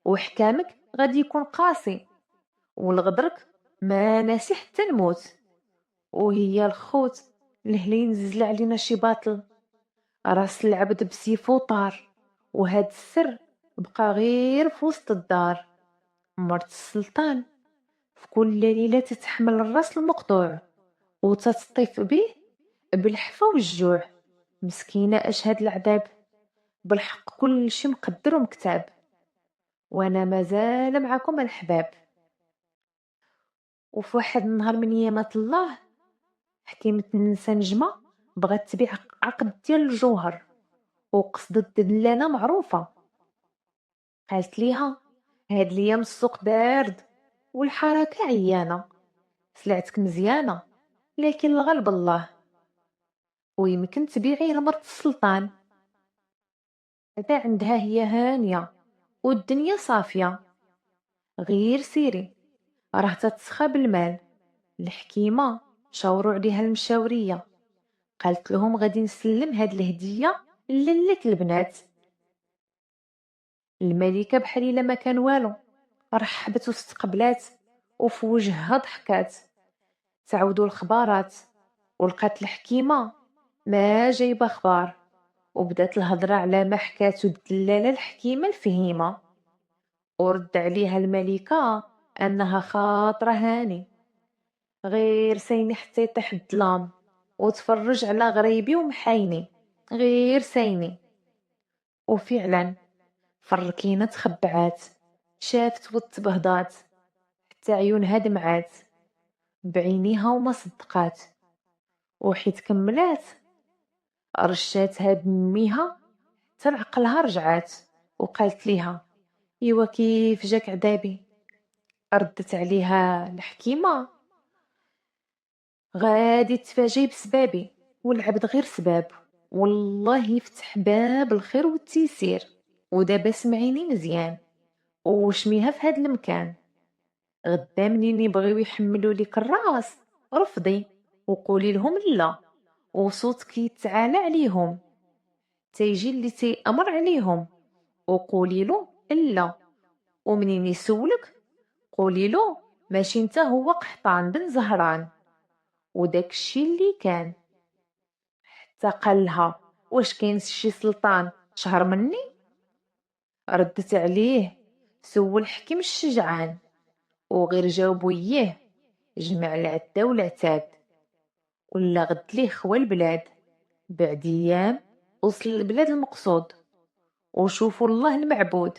وحكامك غادي يكون قاسي، والغدرك ما ناسي حتى نموت. وهي الخوت لهلي نزل علينا شي باطل، راس العبد بسيفو طار، وهاد السر بقى غير في وسط الدار. مرت السلطان في كل ليلة تتحمل الراس المقطوع وتطيف به بالحفا والجوع. مسكينة أشهد العذاب، بالحق كل شي مقدر ومكتاب، وانا مازال معكم الحباب. وفي واحد النهار من ايامات الله، حكيمة النسا نجمة بغات تبيع عقد ديال الجوهر، وقصدت دلانة معروفة. قالت ليها: هاد ليام السوق بارد والحركة عيانة، سلعتك مزيانة لكن الغلب الله، ويمكن تبيعي لمرت السلطان. هذا عندها هي هانية والدنيا صافية، غير سيري راه تتسخى بالمال. الحكيمة شاوروا عليها المشاورية، قالت لهم: غادي نسلم هاد الهدية للك البنات. الملكة بحال الا ما كان والو، رحبت واستقبلات، وفي وجهها ضحكات. تعاودوا الخبارات، ولقات الحكيمة ما جايبة خبار، وبدات الهضرة على ما حكاتو الدلالة الحكيمة الفهيمة. ورد عليها الملكة أنها خاطرة هاني، غير سيني حتى يطيح الظلام، وتفرج على غريبي ومحايني، غير سيني. وفعلا فركينة تخبعات، شافت وتبهضات، حتى عيونها دمعات بعينيها وما صدقات. وحيت كملات رشاتها بميها حتى لعقلها رجعات، وقالت ليها: ايوا كيف جاك عذابي؟ ردت عليها الحكيمة: غادي تفاجئي بسبابي، والعبد غير سباب، والله يفتح باب الخير والتيسير. ودابا سمعيني مزيان، وشميها في هاد المكان. غدا منين يبغيو يحملوا ليك الراس رفضي وقولي لهم لا، وصوتك يتعالى عليهم. تيجي اللي تيأمر عليهم وقولي له لا، ومنين يسولك قولي له ماشي انت هو قحطان بن زهران. وداك الشي اللي كان. حتى قال لها: واش كاين شي سلطان شهر مني؟ ردت عليه: سول حكيم الشجعان. وغير جاوبو اياه جمع العدة والعتاد، ولا غد ليه خوا البلاد. بعد ايام وصل البلاد المقصود، وشوفوا الله المعبود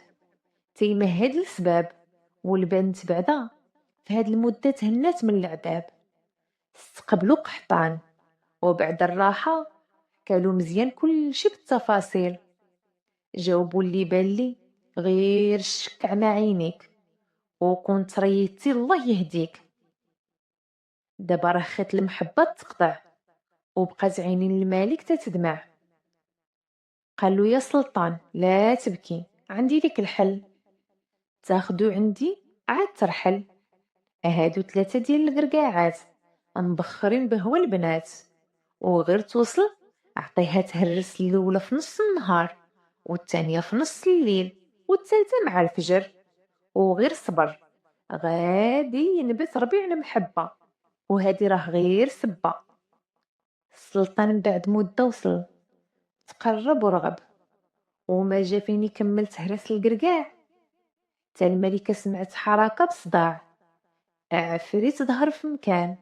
تيمهد السباب. والبنت بعدا في هاد المدة تهنات من العذاب. استقبلوا قحطان، وبعد الراحة كالو مزيان كل شي بالتفاصيل. جاوبوا اللي بالي غير الشك على عينيك، وكنت ريتي الله يهديك. دابا راه خيط المحبة تقطع، وبقات عينين الملك تتدمع. قال له: يا سلطان لا تبكي، عندي لك الحل. تاخدو عندي عاد ترحل. هادو 3 ديال القرقاعات مبخرين بهوا البنات، وغير توصل عطيها تهرس الاولى في نص النهار، والثانيه في نص الليل، والثالثه مع الفجر. وغير صبر، غادي ينبت ربيع المحبه، وهادي راه غير سبه. السلطان بعد مده وصل، تقرب ورغب، وما جا فين يكمل تهرس القرقاع. تا الملكه سمعت حركه بصداع، عفريت ظهر في مكان،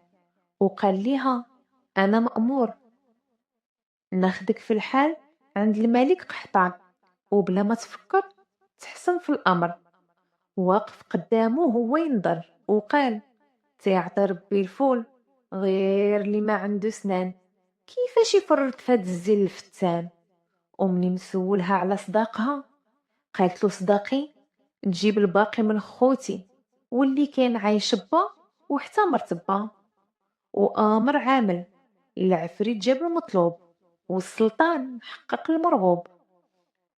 وقال ليها: انا مأمور ناخدك في الحال عند الملك قحطان. وبلا ما تفكر تحسن في الامر. واقف قدامه هو ينظر وقال: تيعطي ربي الفول غير اللي ما عنده سنان، كيفاش يفرط في هاد الزين الفتان؟ ومني مسولها على صداقها قالت له: صداقي تجيب الباقي من خوتي، واللي كان عايش با وحتى مرتبا. وآمر عامل العفريت جاب المطلوب، والسلطان حقق المرغوب.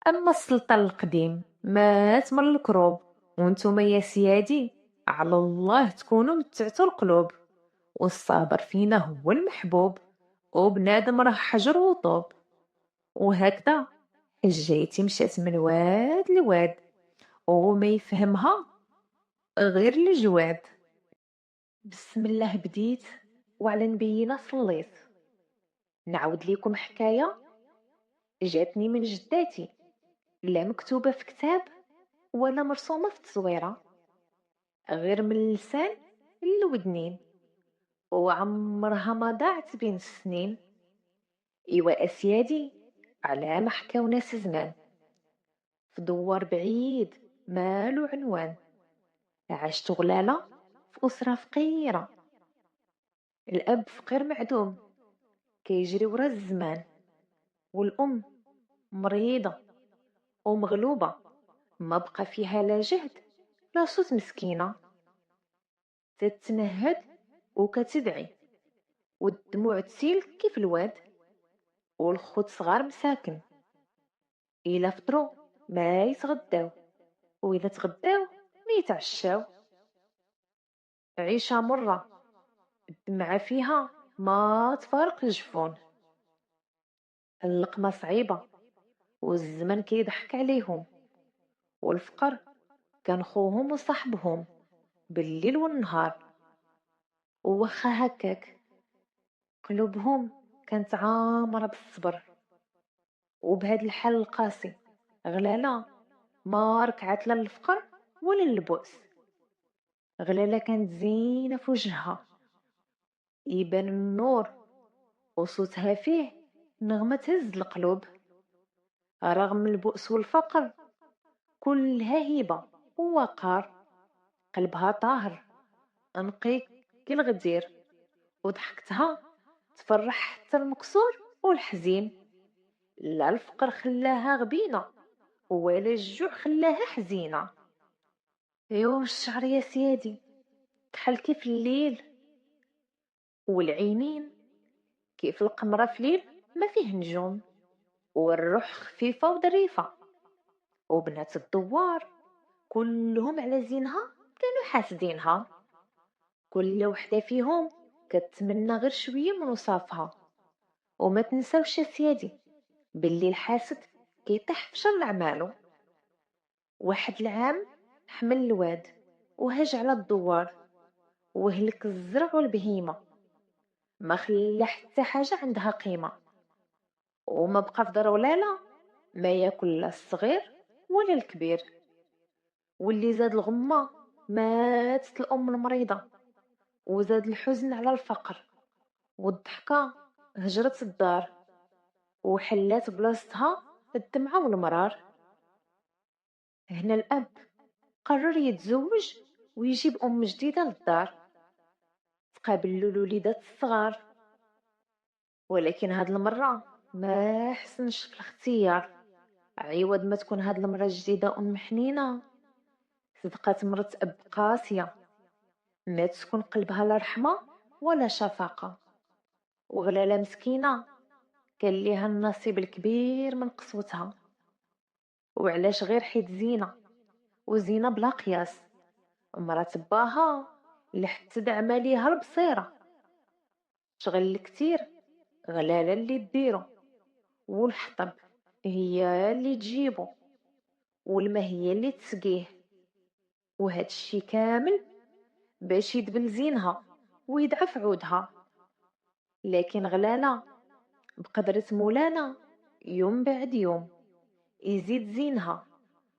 أما السلطان القديم مات من الكروب، وانتم يا سيادي على الله تكونوا متعتو القلوب. والصابر فينا هو المحبوب، وبنادم راه حجر وطوب. وهكذا حجيتي مشات من واد لواد، وما يفهمها غير الجواد. بسم الله بديت، وعلى نبينا صليت. نعاود ليكم حكاية جاتني من جداتي، لا مكتوبة في كتاب ولا مرسومة في تصويرة، غير من اللسان للودنين، وعمرها ما ضاعت بين السنين. إيوا أسيادي، على ما حكاو ناس زمان، في دوار بعيد مالو عنوان، عاشت غلالة في أسرة فقيرة. الأب فقير معدوم كيجري ورا الزمان، والأم مريضة ومغلوبة ما بقى فيها لا جهد لا صوت، مسكينة تتنهد وكتدعي، والدموع تسيل كيف الواد. والخوت صغار مساكن إلا فطروا ما يتغداو، وإلا تغداو ما يتعشاو. عيشة مرة الدمعة فيها ما تفارق الجفون. اللقمة صعيبة والزمن كيضحك عليهم، والفقر كان خوهم وصاحبهم بالليل والنهار. ووخا هكاك قلوبهم كانت عامرة بالصبر. وبهاد الحال القاسي غلالة ما ركعت لا للفقر ولا للبؤس. غلالة كانت زينة في وجهها، يبان النور، وصوتها فيه نغمة تهز القلوب. رغم البؤس والفقر كلها هبة ووقار، قلبها طاهر نقي كالغدير، وضحكتها تفرح حتى المكسور والحزين. لا الفقر خلاها غبينة ولا الجوع خلاها حزينة. ايوا الشعر يا سيادي كحل كيف الليل، والعينين كيف القمرة في ليل ما فيه نجوم، والروح خفيفة وظريفة. وبنات الدوار كلهم على زينها كانوا حاسدينها، كل وحدة فيهم كتمنى غير شوية من وصافها. وما تنساوش يا سيادي باللي الحاسد كيطيح في شر عمالو. واحد العام حمل الواد وهج على الدوار وهلك الزرع والبهيمة، ما خلى حتى حاجة عندها قيمة. وما بقى في دار ولالا ما ياكل لا الصغير ولا الكبير. واللي زاد الغمة ماتت الأم المريضة، وزاد الحزن على الفقر، والضحكة هجرت الدار وحلات بلاصتها الدمعة والمرار. هنا الأب قرر يتزوج ويجيب أم جديدة للدار تقابل الوليدات الصغار. ولكن هاد المرة ما حسنش في الاختيار. عوض ما تكون هاد المرة الجديدة أم حنينة، صدقات مرت أب قاسية ما تكون قلبها لا رحمة ولا شفقة. وغلالة مسكينة كان ليها النصيب الكبير من قسوتها. وعلاش؟ غير حيت زينة، وزينة بلا قياس، مرات باها اللي حتى عمى ليها البصيرة. شغل كتير غلالة اللي ديرو، والحطب هي اللي تجيبو، والما هي اللي تسقيه. وهاد الشي كامل باش يدبل زينها ويضعف عودها. لكن غلالة بقدرة مولانا يوم بعد يوم يزيد زينها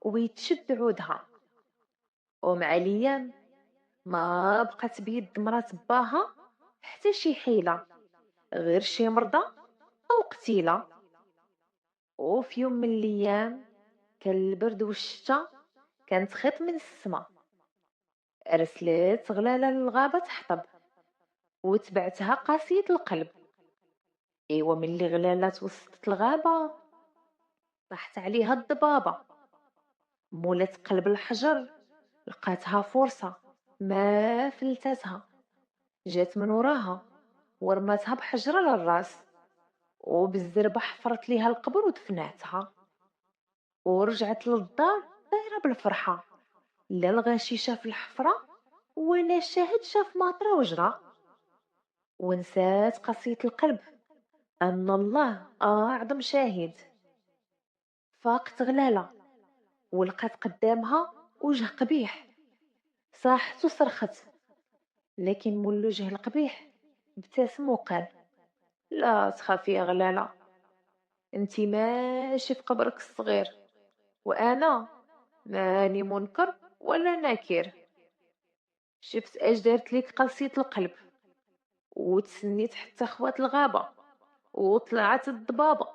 ويتشد عودها. ومع الايام ما بقات بيد مرات باها حتى شي حيلة غير شي مرضى او قتيلة. وفي يوم من الايام كان البرد والشتا كانت خيط من السما، رسلت غلالة للغابة تحطب وتبعتها قاسية القلب. ايوا ملي غلالة توسطت الغابة طاحت عليها الضبابة، مولات قلب الحجر لقاتها فرصة ما فلتتها، جات من وراها ورماتها بحجرة للراس، وبالزربة حفرت ليها القبر ودفناتها. ورجعت للدار دايرة بالفرحة، لا الغاشي شاف الحفرة ولا الشاهد شاف ماطرة وجرة. ونسات قسية القلب أن الله أعظم شاهد. فاقت غلالة ولقات قدامها وجه قبيح، صاحت وصرخت. لكن مول الوجه القبيح ابتسم وقال: لا تخافي يا غلالة، انتي ماشي في قبرك الصغير، وأنا ماني منكر ولا ناكر. شفت اش دارت ليك قسية القلب، وتسنيت حتى خوات الغابة وطلعت الضبابة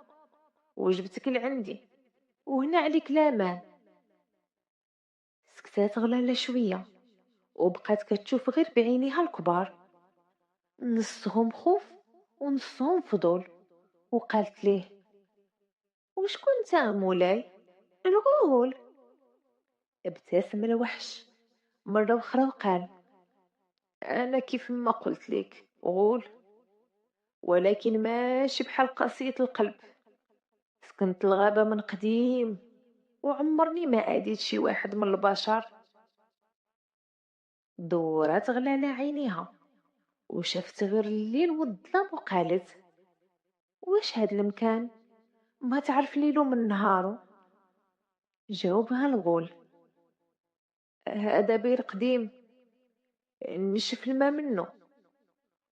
وجبتك لعندي، وهنا عليك لامان. سكتات غلالة شوية وبقات كتشوف غير بعينيها الكبار، نصهم خوف ونصهم فضول. وقالت ليه: وشكون انت مولاي؟ الغول. ابتسم الوحش مرة أخرى وقال: أنا كيف ما قلت لك غول، ولكن ماشي بحال قاسية القلب. سكنت الغابة من قديم وعمرني ما أذيت شي واحد من البشر. دورات غلالة عينيها وشافت غير الليل والظلام، وقالت: واش هاد المكان ما تعرف ليلو من نهارو؟ جاوبها الغول: هذا بير قديم نشف الماء منه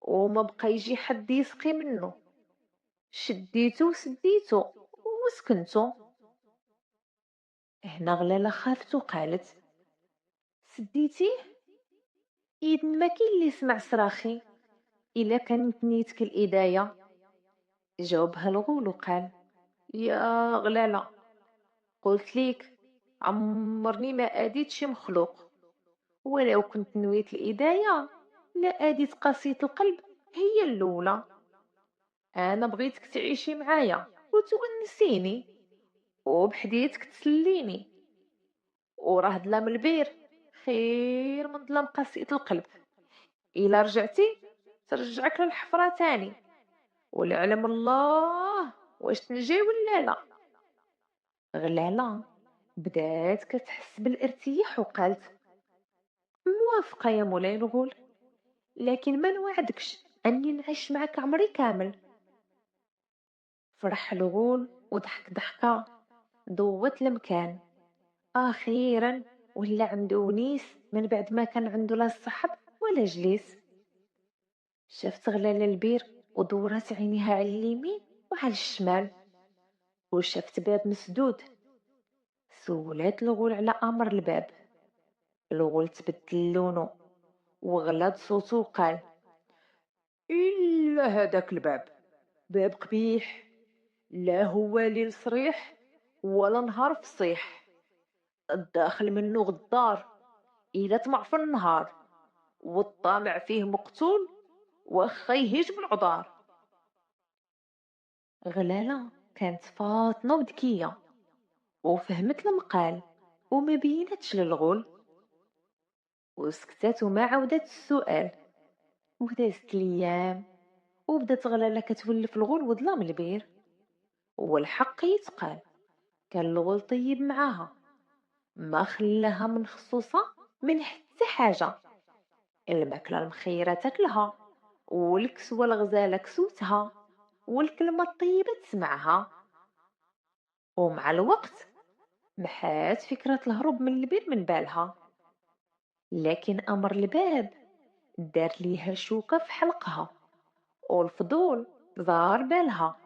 وما بقى يجي حد يسقي منه، شديتو وسديتو وسكنتو. هنا غلالة خافت وقالت: سديتيه؟ إذن ما كاين اللي يسمع صراخي إلا كانت نيتك الإداية. جاوبها الغول وقال: يا غلالة، قلت ليك عمرني ما أذيت شي مخلوق، ولو كنت نويت الإداية لا أذيت قاسية القلب هي الأولى. انا بغيتك تعيشي معايا وتونسيني وبحديتك تسليني، وراه ظلام البير خير من ظلام قسية القلب. الا رجعتي ترجعك للحفرة تاني، ولعلم الله واش تنجي ولا لا. غلالة بدات كتحس بالارتياح وقالت: موافقة يا مولاي الغول، لكن ما نوعدكش اني نعيش معك عمري كامل. فرح الغول وضحك ضحكة ضوت المكان. اخيرا ولا عنده ونيس من بعد ما كان عنده لا صحب ولا جليس. شافت غلالة البير ودورت عينيها على اليمين وعلى الشمال، وشافت باب مسدود. سولات الغول على امر الباب. الغول تبدل لونه وغلى صوته وقال: الا هذاك الباب باب قبيح، لا هو ليل صريح ولا نهار فصيح. الداخل منه غدار الا طمع في النهار، والطامع فيه مقتول واخا يهيج بالعذار. غلالة كانت فاطمة وذكية وفهمت المقال وما بينتش للغول، وسكتات وما عاودت السؤال. ودازت الايام وبدات غلالة كتولف الغول وظلام البير. والحق يتقال، كان الغول طيب معاها، ما خلاها من خصوصة من حتى حاجة. الماكلة المخيرة تاكلها، والكسوة الغزالة كسوتها، والكلمة الطيبة تسمعها. ومع الوقت محات فكرة الهروب من البير من بالها، لكن أمر الباب دار ليها شوكة في حلقها، والفضول ضار بالها.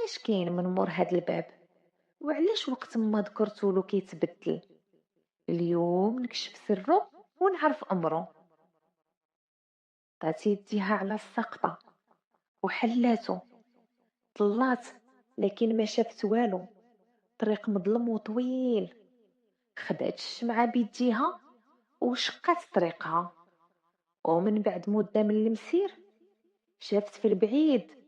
اش كاين من مور هاد الباب؟ وعلاش وقت ما ذكرتولو كيتبدل؟ اليوم نكشف سره ونعرف أمره. عطات يديها على السقطة وحلاتو. طلات لكن ما شافت والو، طريق مظلم وطويل. خدات الشمعة بيديها وشقات طريقها. ومن بعد مدة من المسير شافت في البعيد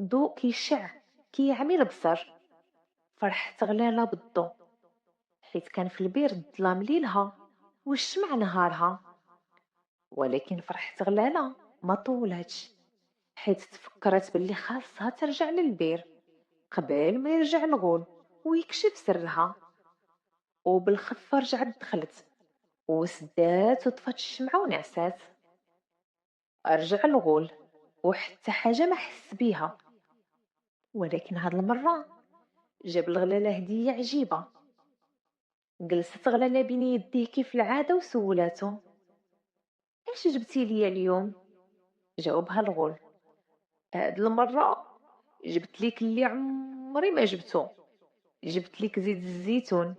ضوء كيشع كيعمي البصر. فرحت غلالة بالضوء، حيت كان في البير الظلام ليلها والشمع نهارها. ولكن فرحت غلالة ما طولتش، حيت تفكرت باللي خاصها ترجع للبير قبل ما يرجع الغول ويكشف سرها. وبالخفة رجعت دخلت وسدات وطفت الشمعة ونعسات. رجع الغول وحتى حاجة ما حس بيها، ولكن هاد المرة جاب الغلالة هدية عجيبة. جلست غلالة بين يديه كيف العادة وسولاتو: اش جبتي ليا اليوم؟ جاوبها الغول: هاد المرة جبت ليك اللي عمري ما جبتو، جبت ليك زيت الزيتون.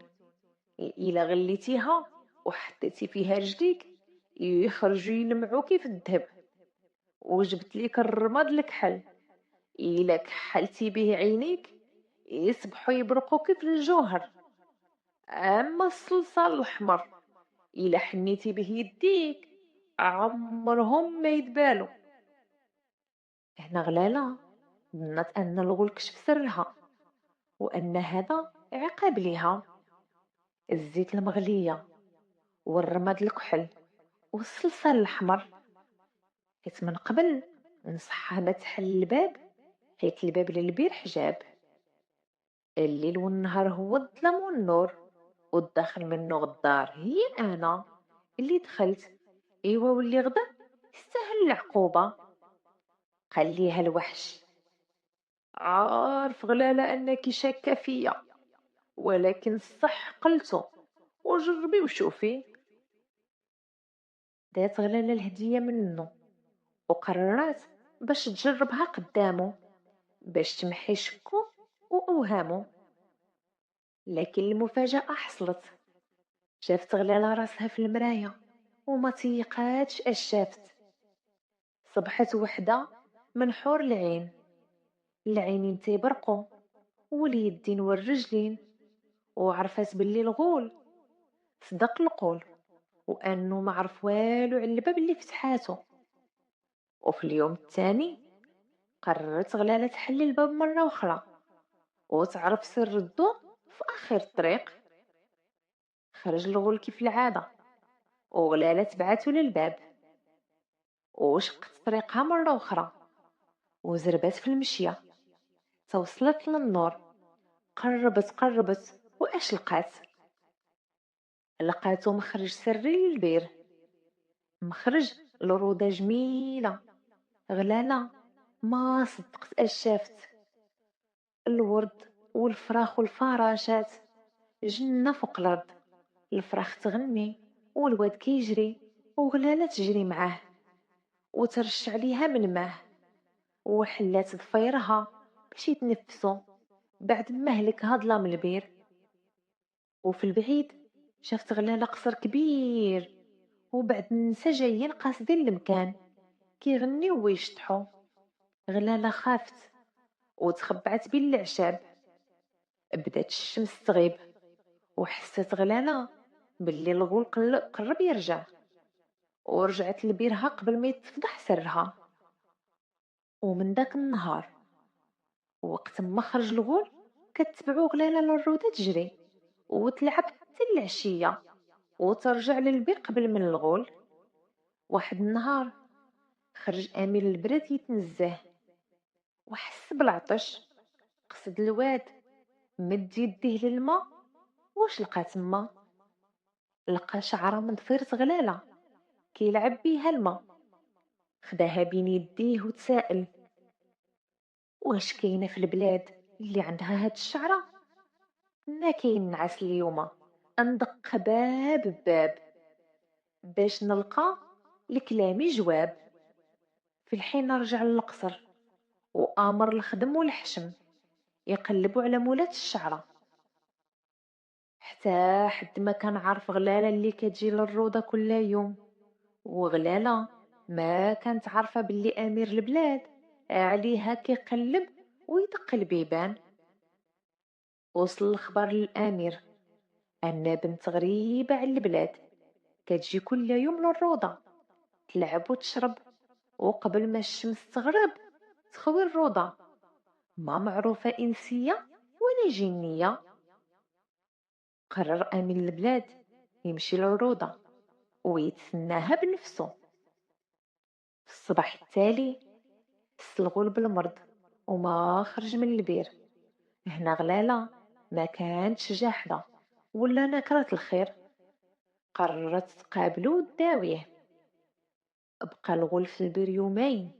إلا غليتيها وحطيتي فيها رجليك يخرجوا يلمعوا كيف الذهب. وجبت ليك الرماد الكحل، إلا كحلتي به عينيك يصبحوا يبرقوا كيف الجوهر. أما الصلصال الأحمر إلا حنيتي به يديك عمرهم ما يدبالوا. هنا غلالة ظنت أن الغول كشف سرها، وأن هذا عقاب ليها. الزيت المغلية والرماد الكحل والصلصال الأحمر، حيت من قبل نصحها ما تحل الباب، حيت الباب للبير حجاب. الليل والنهار هو الظلام والنور، والداخل منه غدار هي أنا اللي دخلت. إيوا واللي غدا يستاهل العقوبة. قال ليها الوحش: عارف غلالة أنك شاكة فيا، ولكن الصح قلتو، وجربي وشوفي. دات غلالة الهدية منه وقررت باش تجربها قدامه، باش تمحي شكو وأوهامه. لكن المفاجأة حصلت. شافت غلالة راسها في المراية وما تيقاتش اش شافت. صبحت وحدة من حور العين، العينين تيبرقوا واليدين والرجلين. وعرفت باللي الغول صدق القول، وانه ما عرف والو على الباب اللي فتحاته. وفي اليوم الثاني قررت غلالة تحل الباب مرة أخرى وتعرف سر الضوء في آخر الطريق. خرج الغول كيف العادة وغلالة تبعاتو للباب وشقت طريقها مرة أخرى وزربات في المشية توصلت للنور. قربت وإيش لقات؟ لقاتو مخرج سري للبير، مخرج لروضة جميلة. غلالة ما صدقت اش شافت، الورد والفراخ والفراشات، جنة فوق الأرض. الفراخ تغني والواد كيجري وغلالة تجري معاه وترش عليها من ماه وحلات ضفيرها باش يتنفسوا بعد ما هلك هضلة من البير. وفي البعيد شافت غلالة قصر كبير وبعد النسا جايين قاصدين المكان كيغنيو ويشطحوا. غلالة خافت وتخبعت بين الأعشاب. بدات الشمس تغيب وحست غلالة باللي الغول قرب يرجع ورجعت لبيرها قبل ما يتفضح سرها. ومن داك النهار وقت ما خرج الغول كتبعو غلالة للروضة تجري وتلعب حتى العشية وترجع للبير قبل من الغول. واحد النهار خرج أمير البراد يتنزه وحس بالعطش. قصد الواد مد يديه للما. واش لقى تما؟ لقى شعرة من ضفيرة غلالة كيلعب بيها الما. خداها بين يديه وتسائل واش كاينه في البلاد اللي عندها هاد الشعرة؟ ما كاين نعس اليوم، ندق باب باب باش نلقى لكلامي جواب. في الحين رجع للقصر وامر الخدم والحشم يقلبوا على مولات الشعرة حتى حد ما كان عارف غلالة اللي كتجي للروضة كل يوم. وغلالة ما كانت عارفة باللي أمير البلاد عليها كيقلب ويدق البيبان. وصل الخبر للأمير أن بنت غريبة على البلاد كتجي كل يوم للروضة تلعب وتشرب وقبل ما الشمس تغرب تخوي الروضة. ما معروفة إنسية ولا جنية. قرر أمير البلاد يمشي للروضة ويتسناها بنفسه. في الصباح التالي حس الغول بالمرض وما خرج من البير. هنا غلالة ما كانتش جاحدة ولا نكرة الخير، قررت تقابلو وتداويه. بقى الغول في البير يومين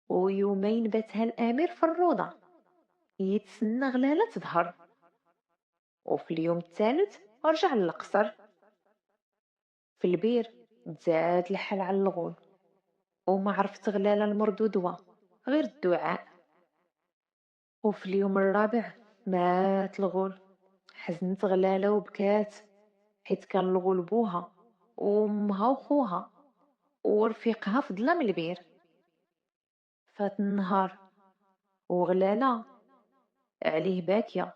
ويومين باتها الأمير في الروضة يتسنى غلالة تظهر. وفي اليوم الثالث رجع للقصر. في البير تزاد الحال على الغول وما عرفت غلالة المردود غير الدعاء. وفي اليوم الرابع مات الغول. حزنت غلالة وبكات حيت كان الغول بوها وامها وخوها ورفيقها في ظلام البير. فات النهار وغلالة عليه باكية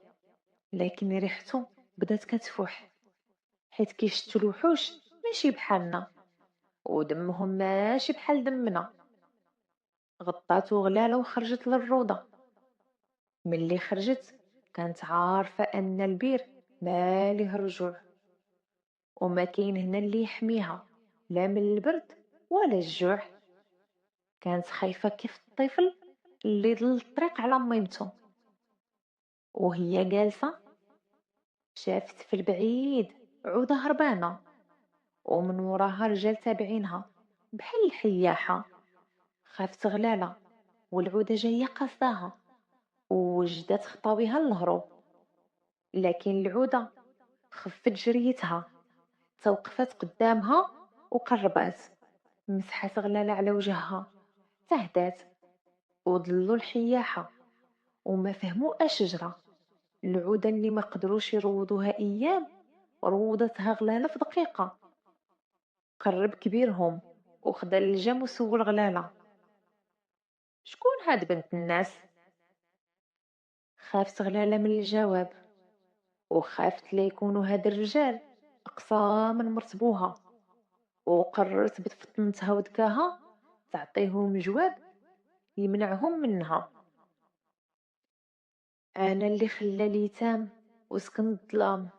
لكن ريحته بدات كتفوح حيت كيشتو الوحوش ماشي بحالنا ودمهم ماشي بحال دمنا. غطاتو غلالة وخرجت للروضة. ملي خرجت كانت عارفة أن البير ماليه رجوع وما كاين هنا اللي يحميها لا من البرد ولا الجوع. كانت خايفة كيف الطفل اللي ضل الطريق على ميمته. وهي جالسة شافت في البعيد عودة هربانة ومن وراها رجال تابعينها بحال الحياحة. خافت غلالة والعودة جاية قصداها ووجدت خطاويها الهروب. لكن العودة خفت جريتها توقفت قدامها وقربات مسحت غلالة على وجهها تهدات. وضلوا الحياحة وما فهموا اش جرى. العودة اللي ما قدروش يروضوها ايام روضتها غلالة في دقيقة. قرب كبيرهم وخدا الجام وسول غلالة شكون هاد بنت الناس؟ خافت غلالة من الجواب وخافت لا يكونوا هاد الرجال أقصى من مرتبوها. وقررت بفطنتها وذكاها تعطيهم جواب يمنعهم منها. أنا اللي خلى اليتام وسكن الظلام،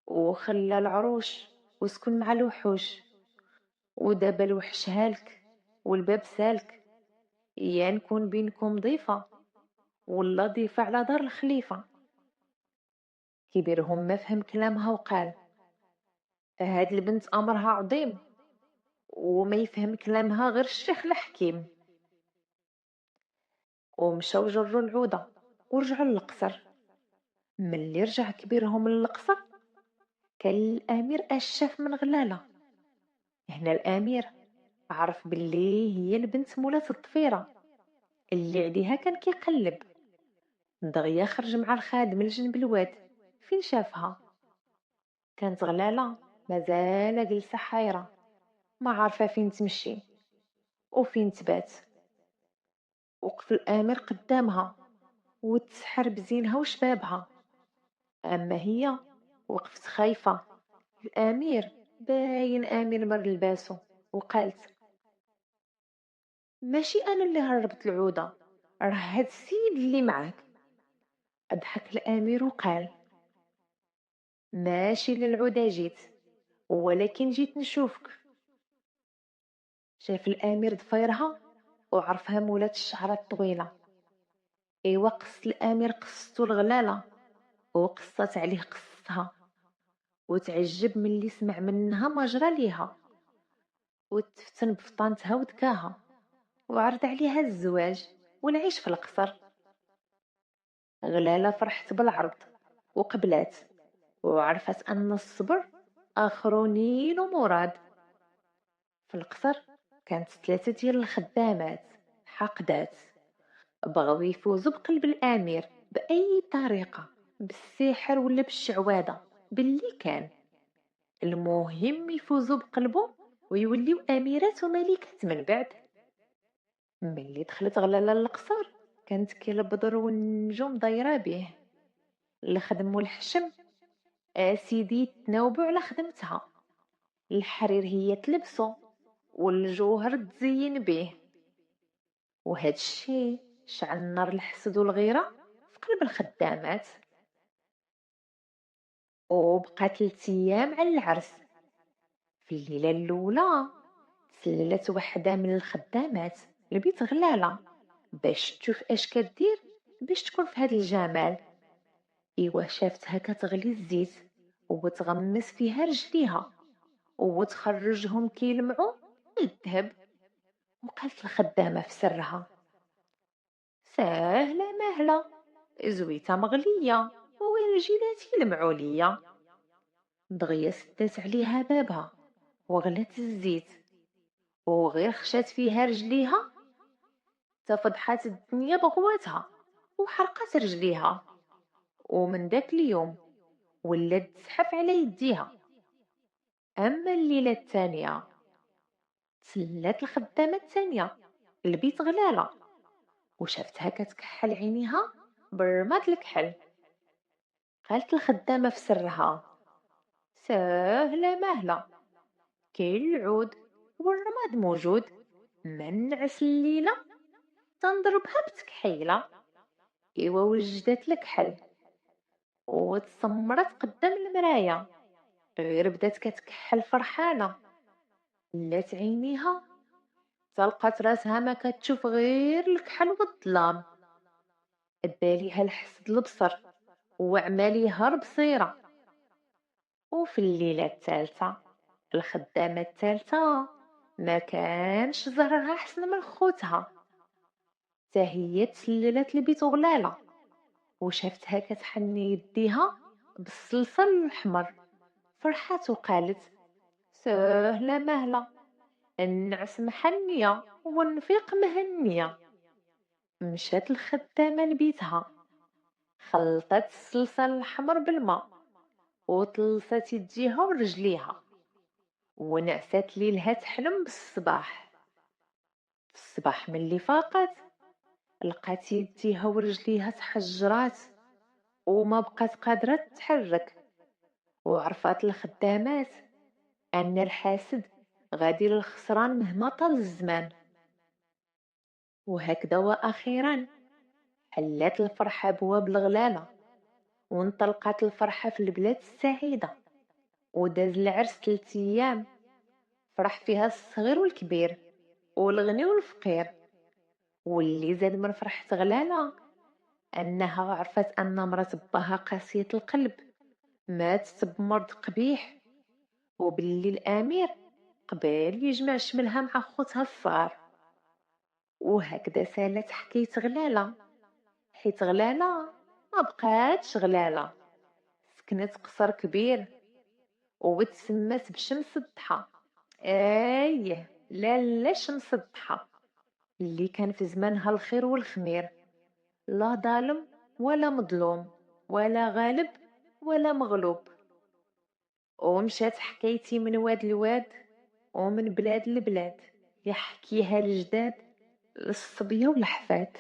وخلى العروش وسكن مع الوحوش، ودابا الوحش هالك والباب سالك. يا نكون بينكم ضيفة ولا ضيفة على دار الخليفة. كبيرهم ما فهم كلامها وقال: هاد البنت أمرها عظيم وما يفهم كلامها غير الشيخ الحكيم. ومشاو جروا العودة ورجعوا للقصر. ملي رجع كبيرهم للقصر كان الأمير أشاف من غلالة. هنا الأمير عرف باللي هي البنت مولات الضفيرة اللي عليها كان كيقلب. دغيا خرج مع الخادم لجنب الواد. فين شافها كانت غلالة مازال جلسة حيرة، ما عارفة فين تمشي وفين تبات. وقف الأمير قدامها وتسحر بزينها وشبابها، أما هي وقفت خايفة. الأمير باين أمير مر لباسو وقالت: ماشي أنا اللي هربت العودة، راه هاد السيد اللي معاك. أضحك الأمير وقال: ماشي للعودة جيت، ولكن جيت نشوفك. شاف الأمير ضفيرها وعرفها مولات الشعرة الطويلة. إيوا قص الأمير قصتو الغلالة وقصت عليه قصتها، وتعجب من اللي سمع منها ما جرى ليها، وتفتن بفطانتها وذكاها، وعرض عليها الزواج والعيش في القصر. غلالة فرحت بالعرض وقبلات، وعرفت أن الصبر آخر نيل مراد. في القصر كانت 3 ديال الخدامات حاقدات، بغاو يفوزوا بقلب الأمير بأي طريقة، بالسحر ولا بالشعوذة، باللي كان المهم يفوزوا بقلبه ويوليو أميرات وملكات من بعد. ملي دخلت غلالة للقصر كانت كالبدر والنجوم دايرة به. الخدم والحشم سيدي تناوبوا على خدمتها. الحرير هي تلبسو والجوهر تزين به. وهاد الشي شعل نار الحسد والغيرة في قلب الخدامات. وبقى 3 أيام على العرس. في الليلة الأولى تسللت وحدة من الخدامات لبيت غلالة باش تشوف اش كدير باش تكون في هاد الجمال. ايوا شافتها كتغلي الزيت وتغمس فيها رجليها وتخرجهم كيلمعوا الذهب. وقالت الخدامة في سرها: ساهلة مهلة، زويتة مغلية وين جيلاتي يلمعوا ليا. دغيا سدات عليها بابها وغلات الزيت، وغير خشات فيها رجليها تفضحات الدنيا بغواتها وحرقت رجليها. ومن داك اليوم ولات تزحف على يديها. أما الليلة الثانية تسلات الخدامة الثانية لبيت غلالة وشافتها كتكحل عينيها برماد الكحل. قالت الخدامة في سرها: ساهلة مهلة، كاين العود والرماد موجود، ما نعس الليلة تنضربها بتكحيلة. إيوا وجدت الكحل وتسمرت قدام المراية، غير بدات كتكحل فرحانة. لات عينيها تلقات راسها ما كتشوف غير الكحل والظلام. اداليها الحسد البصر وعماليها البصيرة. وفي الليلة الثالثة الخدامة الثالثة ما كانش زهرها حسن من خوتها. تا هي تسللت لبيت غلالة وشافتها كتحني يديها بالصلصال الأحمر. فرحات وقالت: سهلة مهلة، النعس محنية والنفيق مهنية. مشات الخدامة لبيتها، خلطت الصلصال الأحمر بالماء وطلصت يديها ورجليها، ونعسات ليلها تحلم بالصباح. في الصباح ملي فاقت لقات يديها ورجليها تحجرات وما بقات قادرة تتحرك. وعرفات الخدامات أن الحاسد غادي للخسران مهما طال الزمان. وهكذا وأخيرا حلات الفرحة بواب الغلالة، وانطلقت الفرحة في البلاد السعيدة. وداز العرس 3 أيام، فرح فيها الصغير والكبير والغني والفقير. واللي زاد من فرحة غلالة أنها عرفت أن مرات باها قاسية القلب ماتت بمرض قبيح، وباللي الأمير قبل يجمع شملها مع خوتها الصغار. وهكذا سالت حكاية غلالة، حيت غلالة ما بقاتش غلالة، سكنت قصر كبير وتسمات بشمس الضحى. ايه، لا شمس الضحى اللي كان في زمانها الخير والخمير، لا ظالم ولا مظلوم، ولا غالب ولا مغلوب. ومشات حكايتي من واد لواد ومن بلاد لبلاد، يحكيها الجداد للصبية والحفاد.